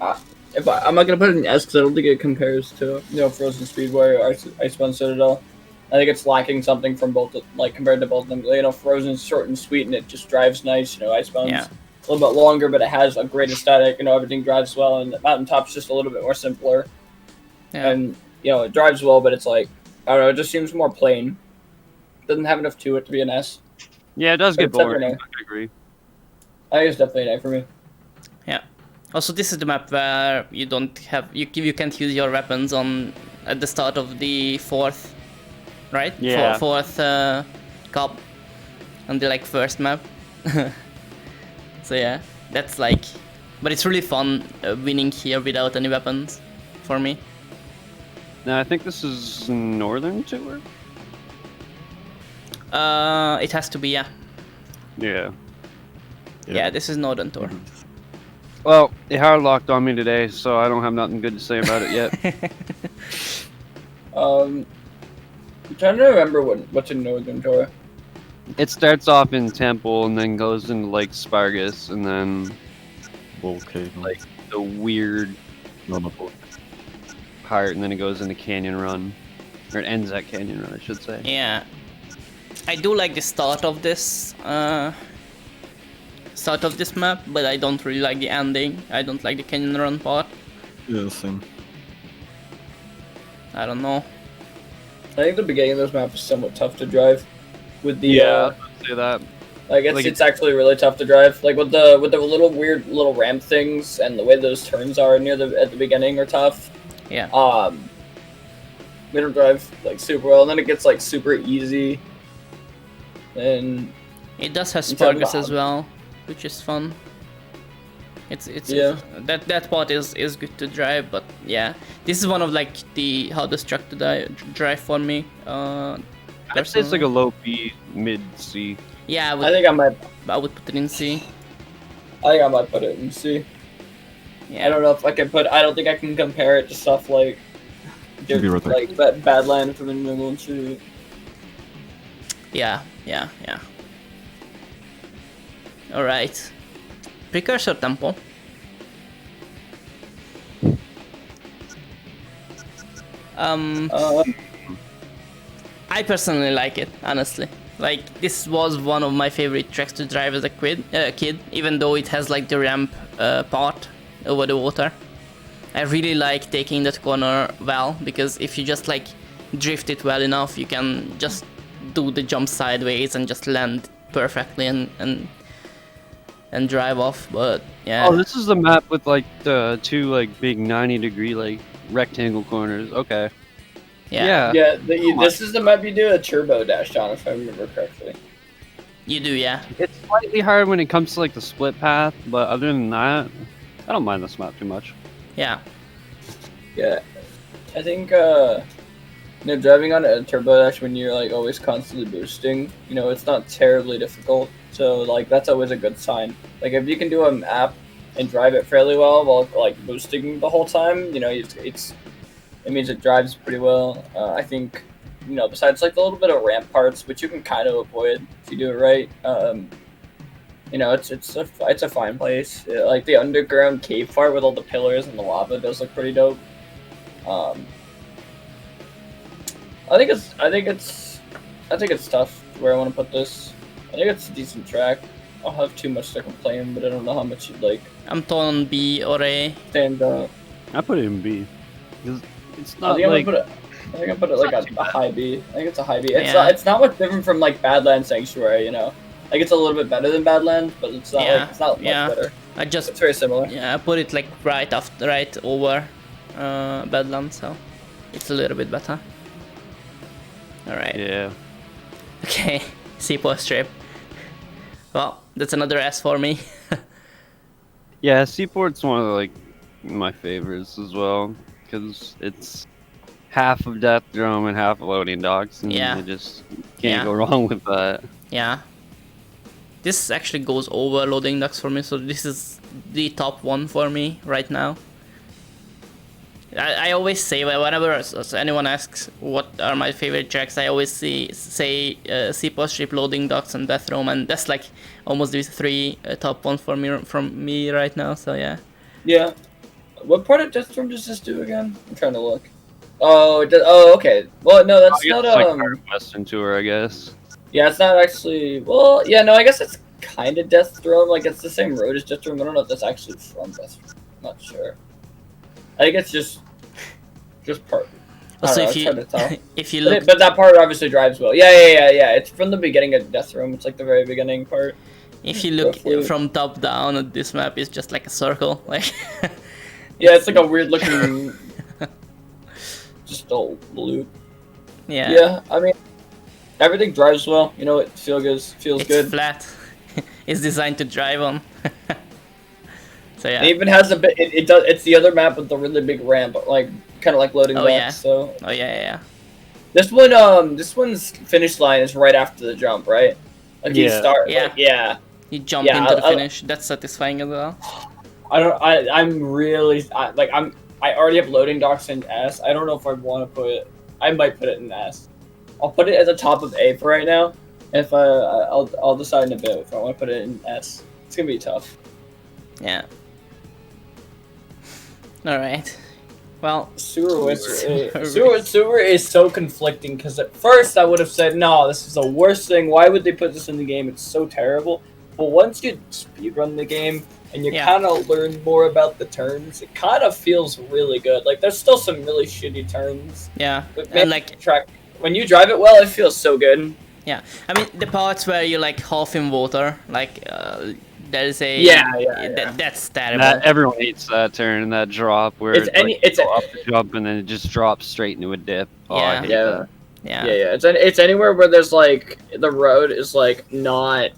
I'm not gonna put it in S because I don't think it compares to Frozen Speedway or Icebound Citadel. I think it's lacking something from both, like compared to both of them. Frozen's short and sweet and it just drives nice. Icebound's a little bit longer, but it has a great aesthetic. Everything drives well, and Mountaintop's just a little bit more simpler. Yeah. And it drives well, but it's like I don't know. It just seems more plain. Doesn't have enough to it to be an S. Yeah, it does get boring. I agree. I think it's definitely an A for me. Yeah. Also, this is the map where you don't have you can't use your weapons at the start of the fourth, right? Yeah. Fourth cup on the first map. So yeah, that's like, but it's really fun winning here without any weapons, for me. Now I think this is Northern Tour. It has to be, yeah. Yeah, this is Northern Tour. Well, it hard locked on me today, so I don't have nothing good to say about it yet. I'm trying to remember what's in Northern Tour. It starts off in Temple and then goes into Asparagus and then Volcano. Like the weird part, and then it goes into Canyon Run, or it ends at Canyon Run, I should say. Yeah, I do like the start of this map, but I don't really like the ending. I don't like the Canyon Run part. Yeah, same. I don't know. I think the beginning of this map is somewhat tough to drive. With the I'd say that. It's actually really tough to drive. Like with the little weird little ramp things and the way those turns are at the beginning are tough. Yeah. We don't drive super well, and then it gets super easy. And it does have Asparagus as well, which is fun. It's that part is good to drive, but yeah, this is one of the hardest track to drive for me. I'd say it's like a low B, mid C. Yeah, I would put it in C. I think I might put it in C. Yeah. I don't know if I can I don't think I can compare it to stuff like Badland from the New England City. Yeah. Alright. Precursor Temple. I personally like it, honestly. This was one of my favorite tracks to drive as a kid, even though it has the ramp part over the water. I really like taking that corner well, because if you just drift it well enough, you can just do the jump sideways and just land perfectly and drive off. But yeah. Oh, this is the map with the two big 90-degree rectangle corners. Okay. Yeah. This is the map you do a turbo dash on, if I remember correctly. You do, yeah. It's slightly hard when it comes to the split path, but other than that, I don't mind this map too much. Yeah. Yeah. I think driving on a turbo dash when you're always constantly boosting, it's not terribly difficult. So that's always a good sign. If you can do a map and drive it fairly well while boosting the whole time, it means it drives pretty well. I think, besides the little bit of ramp parts, which you can kind of avoid if you do it right. It's a fine place. The underground cave part with all the pillars and the lava does look pretty dope. I think it's tough where I want to put this. I think it's a decent track. I don't have too much to complain, but I don't know how much you'd like. I'm torn on B or A. Stand up. I put it in B. Because it's I not think like... I think I put it like a high B. I think it's a high B. Yeah. It's not much different from like Badland Sanctuary, you know. Like it's a little bit better than Badland, but it's not like, it's not much better. It's very similar. Yeah, I put it like right over Badland, so it's a little bit better. All right. Yeah. Okay, Seaport Strip. Well, that's another S for me. Yeah, Seaport's one of like my favorites as well, because it's half of Death Drum and half loading docks, and Yeah. you just can't go wrong with that. Yeah. This actually goes over loading docks for me, so this is the top one for me right now. I always say, whenever anyone asks what are my favorite tracks, I always say Seaport Strip, loading docks, and Death Room, and that's like almost these three top ones for me from me right now. So yeah. Yeah. What part of Death Room does this do again? I'm trying to look. Oh, okay. Well, no, that's not It's like part of Western Tour, I guess. Yeah, it's not actually. Well, yeah, no, I guess it's kind of Death Room. Like it's the same road as Death Room. I don't know if that's actually from Death Room. I'm not sure. I think it's just part. Also, it's hard to tell. if you look, but that part obviously drives well. Yeah. It's from the beginning of Death Room. It's like the very beginning part. if you look from top down at this map, it's just like a circle, like. Yeah, it's like a weird looking, just a loop. Yeah. Yeah, I mean, everything drives well. You know, it feels It's good. flat. It's designed to drive on. So yeah. It even has a bit. It does. It's the other map with the really big ramp, like kind of like loading docks. Yeah. So. Oh yeah. This one's finish line is right after the jump, right? Like you start. Yeah. Like, yeah. You jump into the finish. That's satisfying as well. I already have loading docks in S. I don't know if I want to put it. I might put it in S. I'll put it at the top of A for right now. If I'll decide in a bit if I want to put it in S. It's gonna be tough. Yeah. All right. Well, Sewer is so conflicting because at first I would have said no, this is the worst thing. Why would they put this in the game? It's so terrible. But once you speedrun the game and you kind of learn more about the turns, it kind of feels really good. Like there's still some really shitty turns. Yeah. But And like track when you drive it well, it feels so good. Yeah. I mean the parts where you like half in water, like there's a that's terrible. Everyone hates that turn, that drop where It's up the jump and then it just drops straight into a dip. Oh, I hate that. Yeah. It's anywhere where there's like the road is like not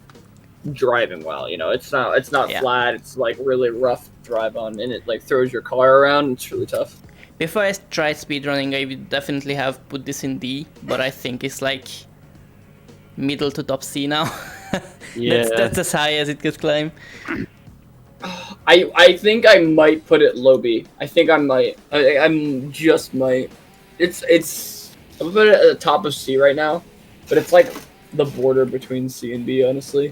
driving well. You know, it's not flat. It's like really rough to drive on, and it like throws your car around. It's really tough. Before I tried speedrunning, I would definitely have put this in D, but I think it's like middle to top C now. Yeah. That's as high as it could climb. I think I might put it low B. I think I might. I'm just might. It's I'm gonna put it at the top of C right now, but it's like the border between C and B, honestly.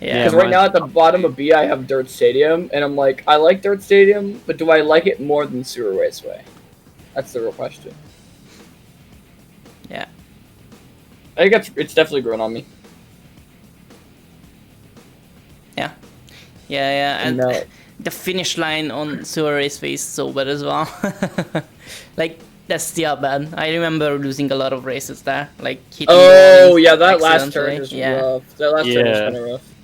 Yeah. Because right now at the bottom of B I have Dirt Stadium, and I'm like, I like Dirt Stadium, but do I like it more than Sewer Raceway? That's the real question. Yeah. I think it's definitely grown on me. Yeah, and the finish line on Sewer Raceway is so bad as well. Like, that's still bad. I remember losing a lot of races there. Like, hitting that last turn is rough. That last turn is kind of rough.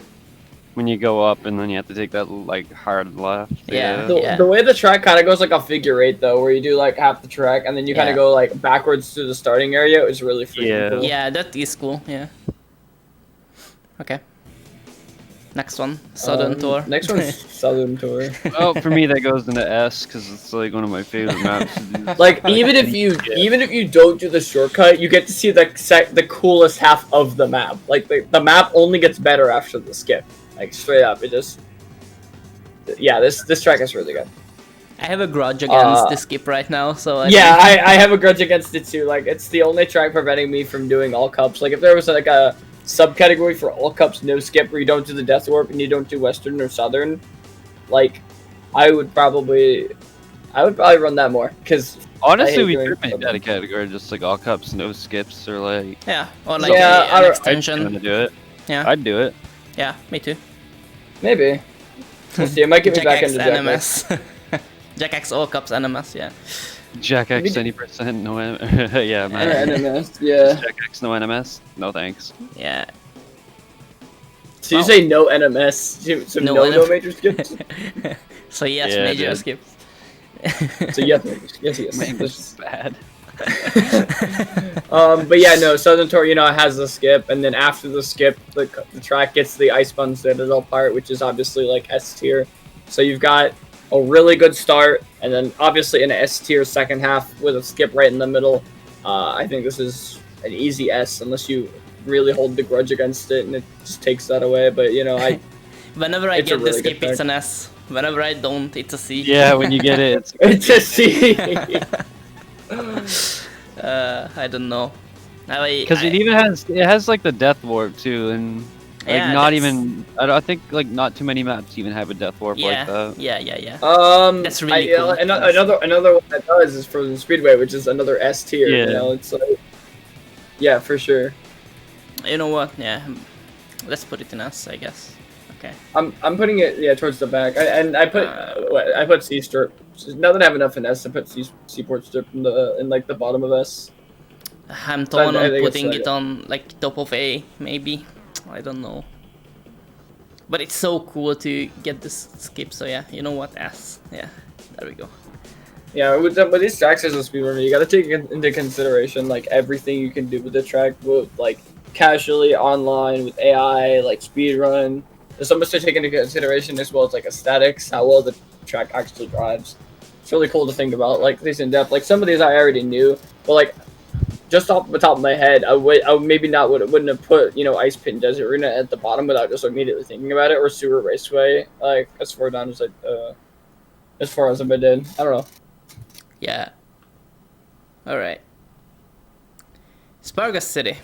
When you go up and then you have to take that, like, hard left. The way the track kind of goes like a figure eight, though, where you do, like, half the track, and then you kind of go, like, backwards to the starting area is really freaking cool. Yeah, that is cool, yeah. Okay. Next one, Southern Tour. Next one's Southern Tour. Well, for me that goes into S because it's like one of my favorite maps. Like even if you don't do the shortcut, you get to see the coolest half of the map. Like the map only gets better after the skip. Like straight up, it just this track is really good. I have a grudge against the skip right now, so I have a grudge against it too. Like it's the only track preventing me from doing all cups. Like if there was like a subcategory for all cups no skip where you don't do the death warp and you don't do western or southern, like I would probably I would probably run that more because Honestly, we could make that a category, just like all cups, no skips, or like. Yeah, or like Yeah, an extension. I'm gonna do it. Yeah, I'd do it. yeah, me too. maybe. We'll see. It might get me Jak back X into Jak X. NMS. Jak X all cups NMS. Yeah. Jak X 20% no yeah, man. NMS, yeah. Jak X no NMS? No thanks. Yeah. So you say no NMS, so no major skips? So yes, Yeah, major dude. skips. So yes. Man, this is bad. But yeah, no, Southern Tour, has a skip, and then after the skip, the track gets the Icebound Citadel part, which is obviously like S tier. So you've got a really good start, and then obviously an S tier second half with a skip right in the middle. I think this is an easy S unless you really hold the grudge against it, and it just takes that away. But I Whenever I It's a get the really good skip, it's track. an S. Whenever I don't, it's a C. Yeah, when you get it, it's it's a C. I don't know. because it even has like the death warp too, and like Yeah, not that's- even I think like not too many maps even have a death warp like Yeah, that. yeah. That's really cool. Another one that does is Frozen Speedway, which is another S tier. Yeah. It's like, yeah, for sure. You know what? Yeah, let's put it in S, I guess. Okay. I'm putting it towards the back. I put C strip. Now that I have enough in S, I put Seaport strip in like the bottom of S. I'm torn I on think it's putting like- it on like top of A, maybe. I don't know. But it's so cool to get this skip. So yeah, you know what? S. Yeah, there we go. Yeah, with these tracks as a speedrunner, you got to take into consideration like everything you can do with the track, both like casually online with AI, like speedrun. There's so much to take into consideration as well as like aesthetics, how well the track actually drives. It's really cool to think about, like these in depth. Like some of these I already knew, but like just off the top of my head, I wouldn't have put Ice Pit and Desert Arena at the bottom without just immediately thinking about it, or Sewer Raceway like as far down as as far as I did. I don't know. Yeah. All right. Asparagus City.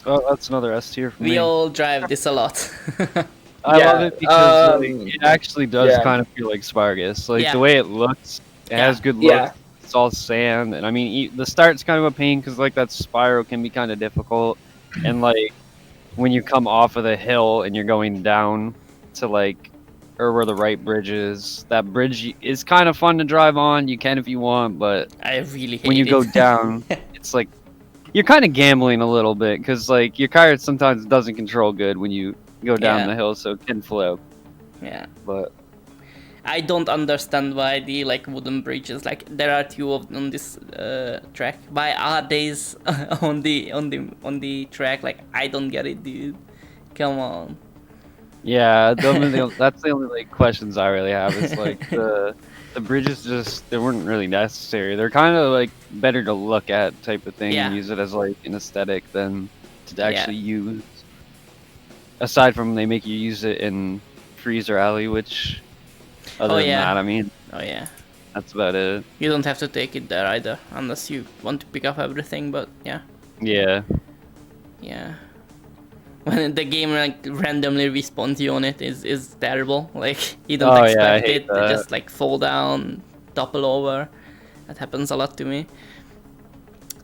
Oh, that's another S tier for me. We all drive this a lot. I Yeah, love it because like, um, it actually does yeah. kind of feel like Spargus. Like Yeah. the way it looks, it has good looks. Yeah. It's all sand, and I mean the start's kind of a pain because like that spiral can be kind of difficult, and like when you come off of the hill and you're going down to like or where the right bridge is, that bridge is kind of fun to drive on. You can if you want, but I really hate when you it. go down, it's like you're kind of gambling a little bit because like your car sometimes doesn't control good when you go down Yeah. the hill, so it can flip. Yeah. But I don't understand why the like wooden bridges, like there are two of them on this track. Why are these on the track? Like I don't get it, dude. Come on. yeah, that's the only like questions I really have. It's like the bridges just they weren't really necessary. They're kind of like better to look at type of thing Yeah. and use it as like an aesthetic than to Yeah. actually use. Aside from they make you use it in Freezer Alley, which other than yeah. that, I mean, Oh yeah. that's about it. You don't have to take it there either, unless you want to pick up everything. But yeah, Yeah. yeah. When the game like randomly respawns you on it is terrible. Like you don't Oh, yeah, I expect hate it to that. just like fall down, topple over. That happens a lot to me.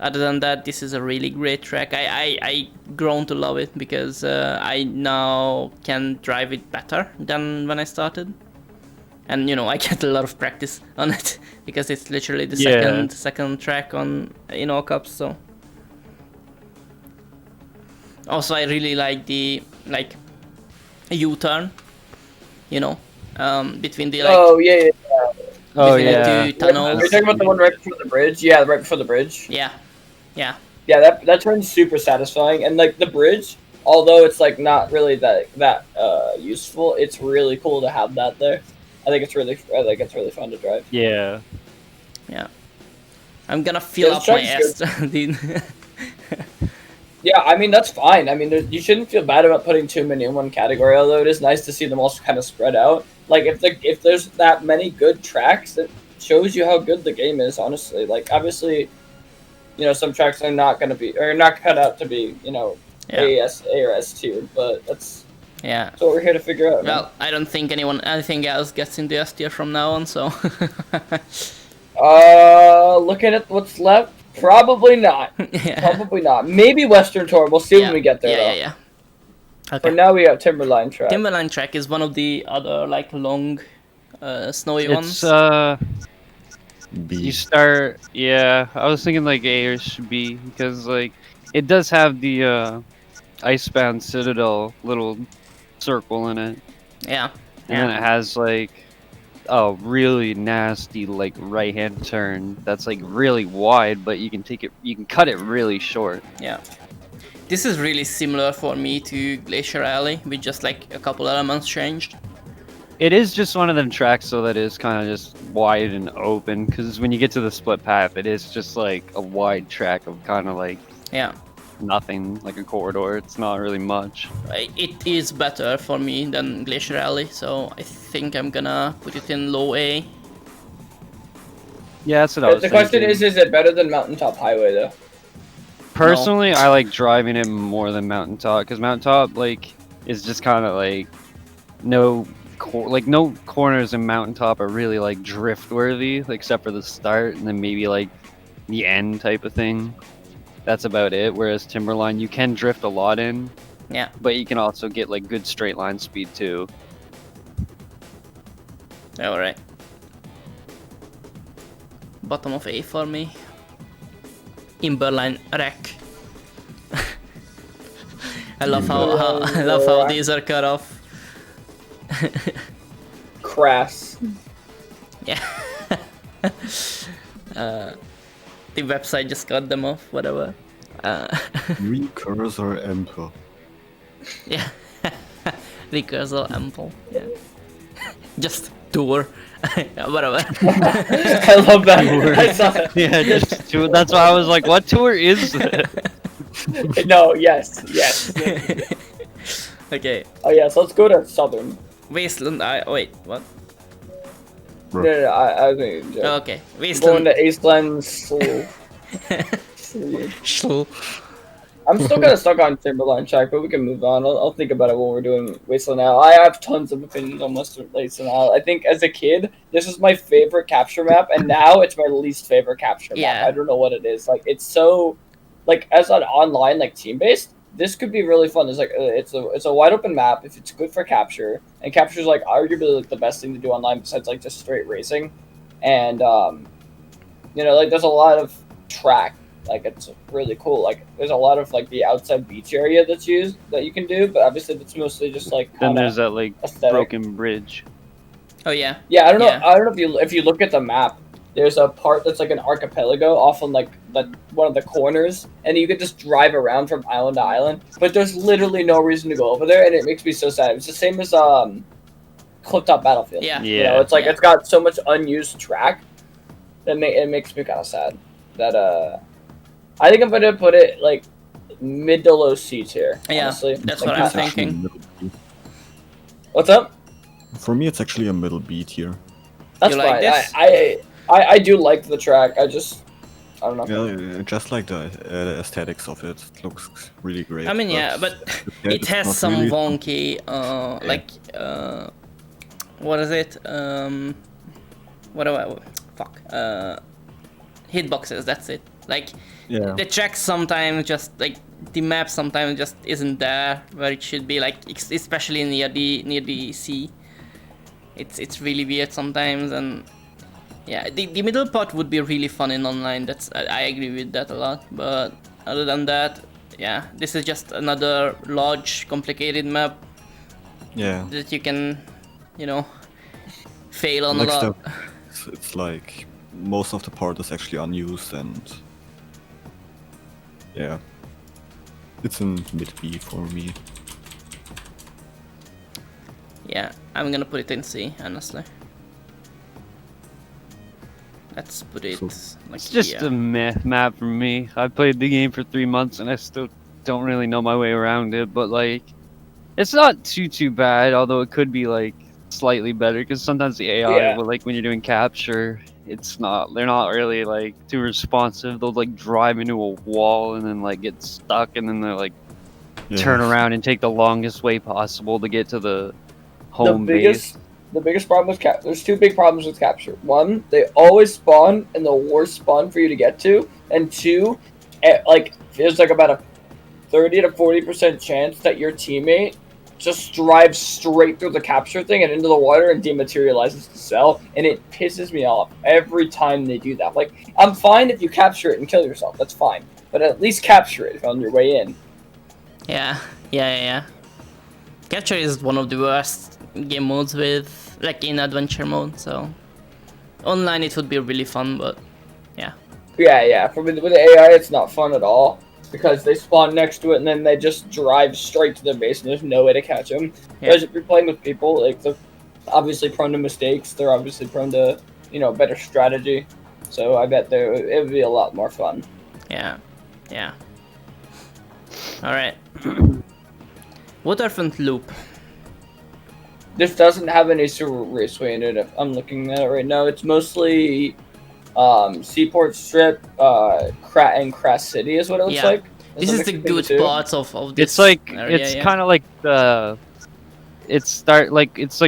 Other than that, this is a really great track. I grown to love it because I now can drive it better than when I started. And I get a lot of practice on it because it's literally the Yeah. second track in all cups. So also I really like the U-turn, between the Oh yeah. Oh between the yeah. two tunnels. Are you talking about the one right before the bridge? Yeah, right before the bridge. Yeah. Yeah, that turn's super satisfying, and like the bridge, although it's like not really that useful, it's really cool to have that there. I think it's really fun to drive. Yeah. I'm gonna fill Yeah, up my this S, dude. Yeah, I mean that's fine. I mean you shouldn't feel bad about putting too many in one category. Although it is nice to see them all kind of spread out. Like if there's that many good tracks, it shows you how good the game is. Honestly, like obviously, some tracks are not cut out to be Yeah. A or S tier, but that's Yeah. That's what we're here to figure out. Well, I don't think anything else gets in the S tier from now on, so. Looking at what's left, probably not. Yeah. Probably not. Maybe Western Tour. We'll see when we get there. Yeah. Okay. For now, we have Timberline Track. Timberline Track is one of the other like long, snowy ones. B. You start, yeah. I was thinking like A or B because like it does have the Icebound Citadel little circle in it, Yeah. and then it has like a really nasty like right-hand turn that's like really wide, but you can cut it really short. Yeah. This is really similar for me to Glacier Alley, with just like a couple elements changed. It is just one of them tracks, so that is kind of just wide and open. Because when you get to the split path, it is just like a wide track of kind of like nothing, like a corridor. It's not really much. It is better for me than Glacier Alley, so I think I'm gonna put it in low A. Yeah, that's what I was The thinking. question is it better than Mountaintop Highway though? Personally, I like driving it more than Mountaintop, because Mountaintop like is just kind of like no corners in Mountaintop are really like drift worthy, except for the start and then maybe like the end type of thing. That's about it. Whereas Timberline, you can drift a lot in, but you can also get like good straight line speed too. All right. Bottom of A for me. Timberline Wreck. I love how these are cut off. Crass. Yeah. The website just cut them off, whatever. Precursor Temple. Yeah. Precursor Temple. Yeah. Just tour. Whatever. I love that. I saw that. Yeah, just tour. That's why I was like, what tour is that? No, yes. Okay. Oh yes, let's go to Southern. Wasteland. Wait. What? No, I was making a joke. Okay. Going Wasteland. to Aceland Slough. I'm still kind of stuck on Timberline Track, but we can move on. I'll think about it when we're doing Wasteland Isle. I have tons of opinions on Wasteland Isle. I think as a kid, this was my favorite capture map, and now it's my least favorite capture map. I don't know what it is. Like, it's so, like, as an online, like, team-based, this could be really fun. It's like, it's a wide open map if it's good for capture, and capture is like arguably like the best thing to do online besides like just straight racing, and you know, like there's a lot of track. Like, it's really cool. Like, there's a lot of like the outside beach area that's used that you can do, but obviously that's mostly just like Then there's that like aesthetic. broken bridge. Oh yeah. Yeah, I don't know. I don't know if you look at the map. There's a part that's like an archipelago off on like one of the corners, and you could just drive around from island to island. But there's literally no reason to go over there, and it makes me so sad. It's the same as Clifftop Battlefield. Yeah. You know, it's like it's got so much unused track that it makes me kind of sad. That I think I'm gonna put it like mid to low C tier. Yeah, honestly. that's Like, what I'm It's actually thinking. middle B. What's up? For me, it's actually a middle B tier. That's You like fine. this? I do like the track. I don't know. Yeah, just like the aesthetics of it. It looks really great. I mean, yeah, but the it is has not some really- wonky, like, what is it? What do I? Fuck. Hitboxes. That's it. Like, Yeah. the track sometimes just like the map sometimes just isn't there where it should be. Like, especially near the sea. It's really weird sometimes, and yeah, the middle part would be really fun in online. I agree with that a lot. But other than that, yeah, this is just another large, complicated map Yeah. that you can, you know, fail on Like a lot. stuff, it's like most of the part is actually unused, and yeah, it's in mid B for me. Yeah, I'm gonna put it in C, honestly. Let's put it like It's just here. a meh map for me. I played the game for 3 months and I still don't really know my way around it, but like, it's not too bad, although it could be like slightly better, because sometimes the AI will, like, when you're doing capture, they're not really like too responsive. They'll like drive into a wall and then like get stuck, and then they're like turn around and take the longest way possible to get to the home base. The biggest problem with there's two big problems with capture. One, they always spawn in the worst spawn for you to get to, and two, there's like about a 30 to 40% chance that your teammate just drives straight through the capture thing and into the water and dematerializes the cell, and it pisses me off every time they do that. Like, I'm fine if you capture it and kill yourself, that's fine, but at least capture it on your way in. Yeah. Capture is one of the worst game modes with, like, in adventure mode, so online it would be really fun, but yeah. Yeah, with the AI it's not fun at all, because they spawn next to it and then they just drive straight to their base and there's no way to catch them. Yeah. Whereas if you're playing with people, like, they're obviously prone to mistakes, they're obviously prone to, better strategy, so I bet it would be a lot more fun. Yeah. Alright. Waterfront Loop. This doesn't have any Super Raceway in it. I'm looking at it right now. It's mostly Seaport Strip, and Crass City is what it looks like. This is the good parts of this. It's like area, it's kind of like the it's like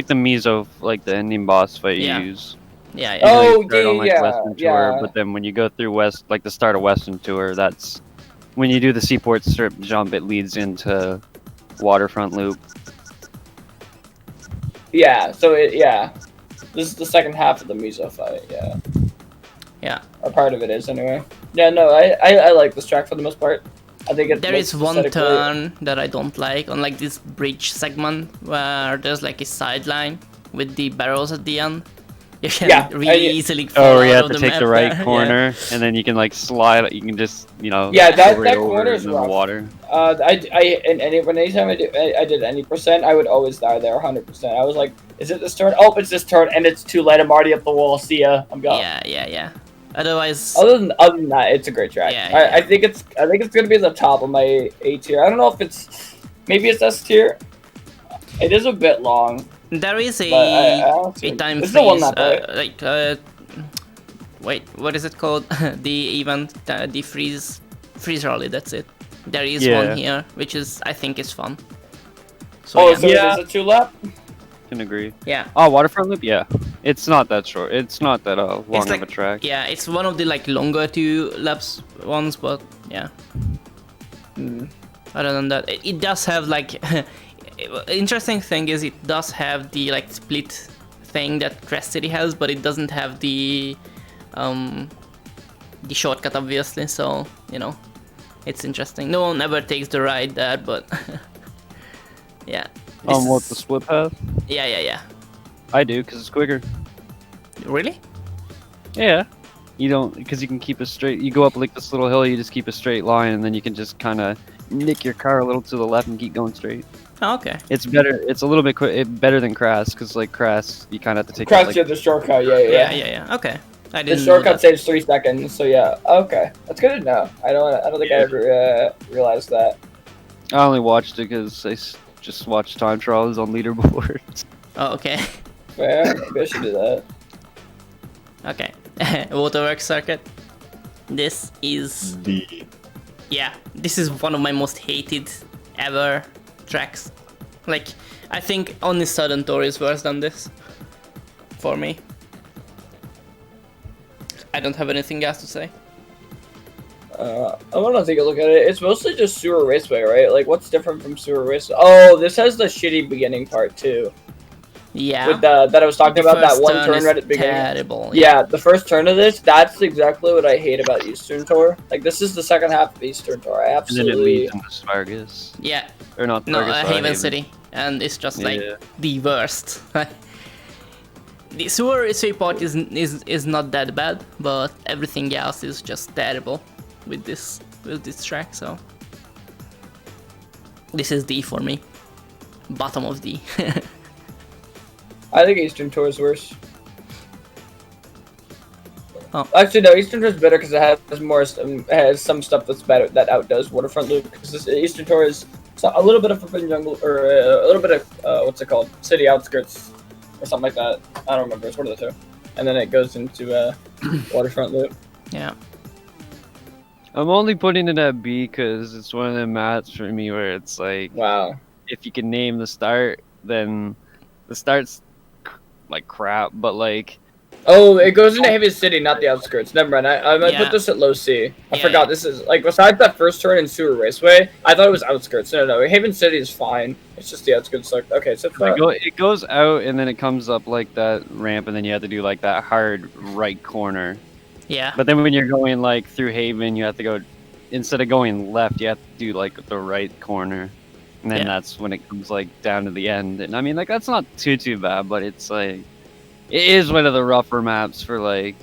the Mizo, like the ending boss fight you use. Yeah. Oh, you start on, like, Western yeah. Tour, but then when you go through the start of Western Tour, that's when you do the Seaport Strip jump. It leads into Waterfront Loop. Yeah, so this is the second half of the Mizo fight, Yeah. Or part of it is, anyway. Yeah, no, I like this track for the most part. I think it There is one turn that I don't like on, like, this bridge segment where there's like a sideline with the barrels at the end. You can really easily fall you out have of to the take map the right there. corner, and then you can, like, slide. You can just, that over corner is in the rough. water. Anytime I did any percent, I would always die there 100%. I was like, is it this turn? Oh, it's this turn, and it's too late. I'm already up the wall. See ya. I'm gone. Yeah. Otherwise, other than that, it's a great track. I think it's gonna be the top of my A tier. I don't know if maybe it's S tier. It is a bit long. there is a time It's the one freeze. that Wait, what is it called? The event, the freeze rally. That's it. There is one here, which I think is fun. So, so it is a 2-lap? Can agree. Yeah. Oh, Waterfront Loop. Yeah, it's not that short. It's not that long of a track. Yeah, it's one of the, like, longer 2 laps ones, but yeah. Other than that, it does have, like, interesting thing is it does have the, like, split thing that Crash City has, but it doesn't have the shortcut, obviously. So it's interesting. No one ever takes the ride there, but yeah. What, the split path? Yeah. I do, because it's quicker. Really? Yeah. You don't, because you can keep it straight. You go up, like, this little hill, you just keep a straight line, and then you can just kind of nick your car a little to the left and keep going straight. Oh, okay. It's better. It's a little bit better than Crass, because, like, Crass, you kind of have to take Crash did the shortcut, yeah. Okay. I didn't the shortcut saves 3 seconds, so yeah. Okay, that's good to know. I don't think I ever realized that. I only watched it because I just watched time trials on leaderboards. Oh, okay. Fair. Maybe I should do that. Okay. Waterworks circuit. This is this is one of my most hated ever tracks. Like, I think only Southern Tour is worse than this for me. I don't have anything else to say. I want to take a look at it. It's mostly just Sewer Raceway, right? Like, what's different from Sewer Raceway? Oh, this has the shitty beginning part too. Yeah. With that I was talking about, that one turn right at the beginning. Terrible. Yeah, the first turn of this, that's exactly what I hate about Eastern Tour. Like, this is the second half of Eastern Tour. I absolutely. And then it leads into Asparagus. Yeah. Or not. No, Haven City, and it's just like the worst. The Sewer Raceway part is not that bad, but everything else is just terrible with this track. So this is D for me, bottom of D. I think Eastern Tour is worse. Oh. Actually, no. Eastern Tour is better because it has some stuff that's better that outdoes Waterfront Loop. Because Eastern Tour is a little bit of Forbidden Jungle, or a little bit of what's it called, City Outskirts, or something like that. I don't remember. It's one of the two. And then it goes into Waterfront Loop. Yeah. I'm only putting it at B because it's one of the maps for me where it's like, Wow. if you can name the start, then the start's like crap, but like. Oh, it goes into Haven City, not the outskirts. Never mind. I might Yeah. put this at low C. I Yeah, forgot yeah. this is like besides that first turn in Sewer Raceway. I thought it was outskirts. No. Haven City is fine. It's just the outskirts. Like, okay, so It goes out and then it comes up like that ramp, and then you have to do like that hard right corner. Yeah. But then when you're going like through Haven, you have to go, instead of going left, you have to do like the right corner, and then Yeah. that's when it comes like down to the end. And I mean, like that's not too bad, but it's like it is one of the rougher maps for like,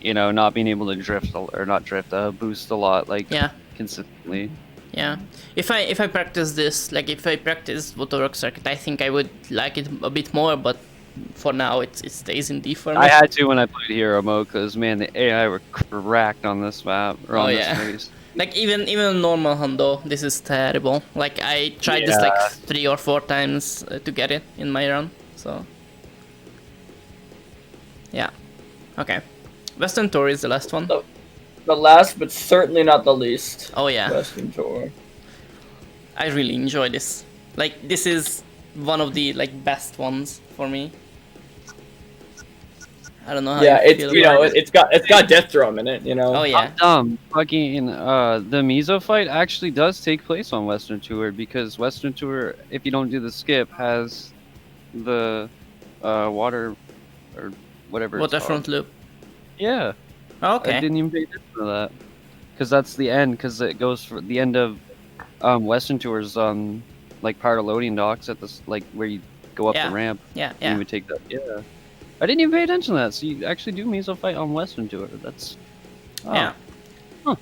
you know, not being able to drift or not drift, boost a lot like Yeah. consistently. Yeah. If I practice this, like if I practice Waterworks Circuit, I think I would like it a bit more, but for now it stays in D for me. I had to when I played Hero mode because man, the AI were cracked on this map or on Oh, this yeah. race. Like even normal Hundo, this is terrible. Like I tried this like 3 or 4 times to get it in my run. So yeah. Okay. Western Tour is the last one. the last, but certainly not the least. Oh yeah. Western Tour. I really enjoy this. Like this is one of the like best ones for me. I don't know how Yeah, you it's feel you about know it. it's got Death Drum in it. You know. Oh yeah. Fucking the Mizo fight actually does take place on Western Tour because Western Tour, if you don't do the skip, has the water or whatever. it's Waterfront called. Loop. Yeah. I Okay. didn't even pay attention to that because that's the end. Because it goes for the end of Western Tour's like part of loading docks at this like where you go up Yeah. the ramp. Yeah, And yeah. you would take that. Yeah. I didn't even pay attention to that. So you actually do Mizo fight on Western Tour. That's. Oh. Yeah. Huh.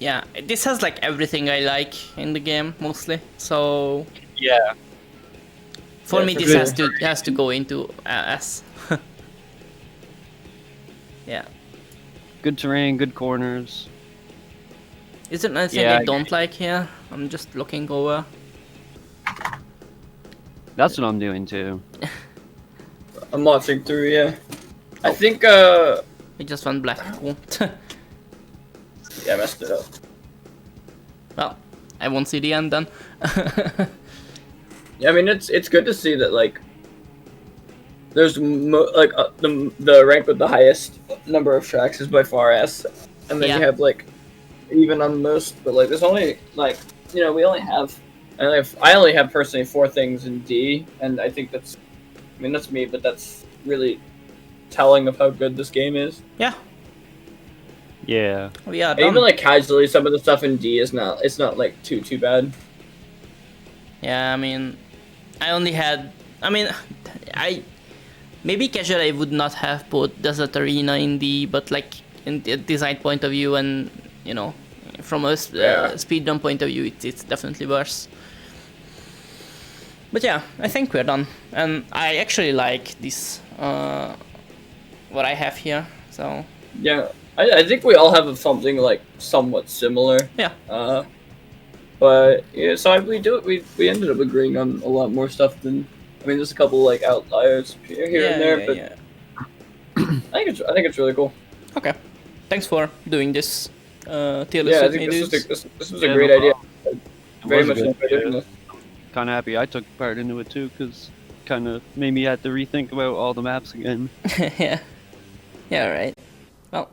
Yeah, this has like everything I like in the game mostly. So Yeah. for Yeah, me, for this sure. has to go into S. Yeah. Good terrain, good corners. Is there anything Yeah, I I don't like here? I'm just looking over. That's what I'm doing too. I'm watching through. Yeah. Oh. I think It just went black. Cool. yeah, I messed it up. Well, I won't see the end then. Yeah, I mean it's good to see that like there's the rank with the highest number of tracks is by far S, and then Yeah. you have like even on most, but like there's only like we only have I only have personally 4 things in D, and I think that's that's me, but that's really telling of how good this game is. Yeah, Yeah. we are And done. even like casually, some of the stuff in D is not like too bad. Yeah, I mean, I only had. I mean, maybe casual I would not have put Desert Arena in D, but like in the design point of view and from a speedrun point of view, it's definitely worse. But yeah, I think we're done, and I actually like this what I have here. So Yeah, I think we all have something like somewhat similar. yeah, But yeah, so we ended up agreeing on a lot more stuff than there's a couple like outliers here and there, but yeah. I think it's really cool. Okay, thanks for doing this tier list Yeah, I with me, think dudes. this was a Yeah, great no idea. Very was much good, enjoyed yeah. doing this. Kind of happy I took part into it too, because kind of made me have to rethink about all the maps again. Yeah. Yeah, right. Well,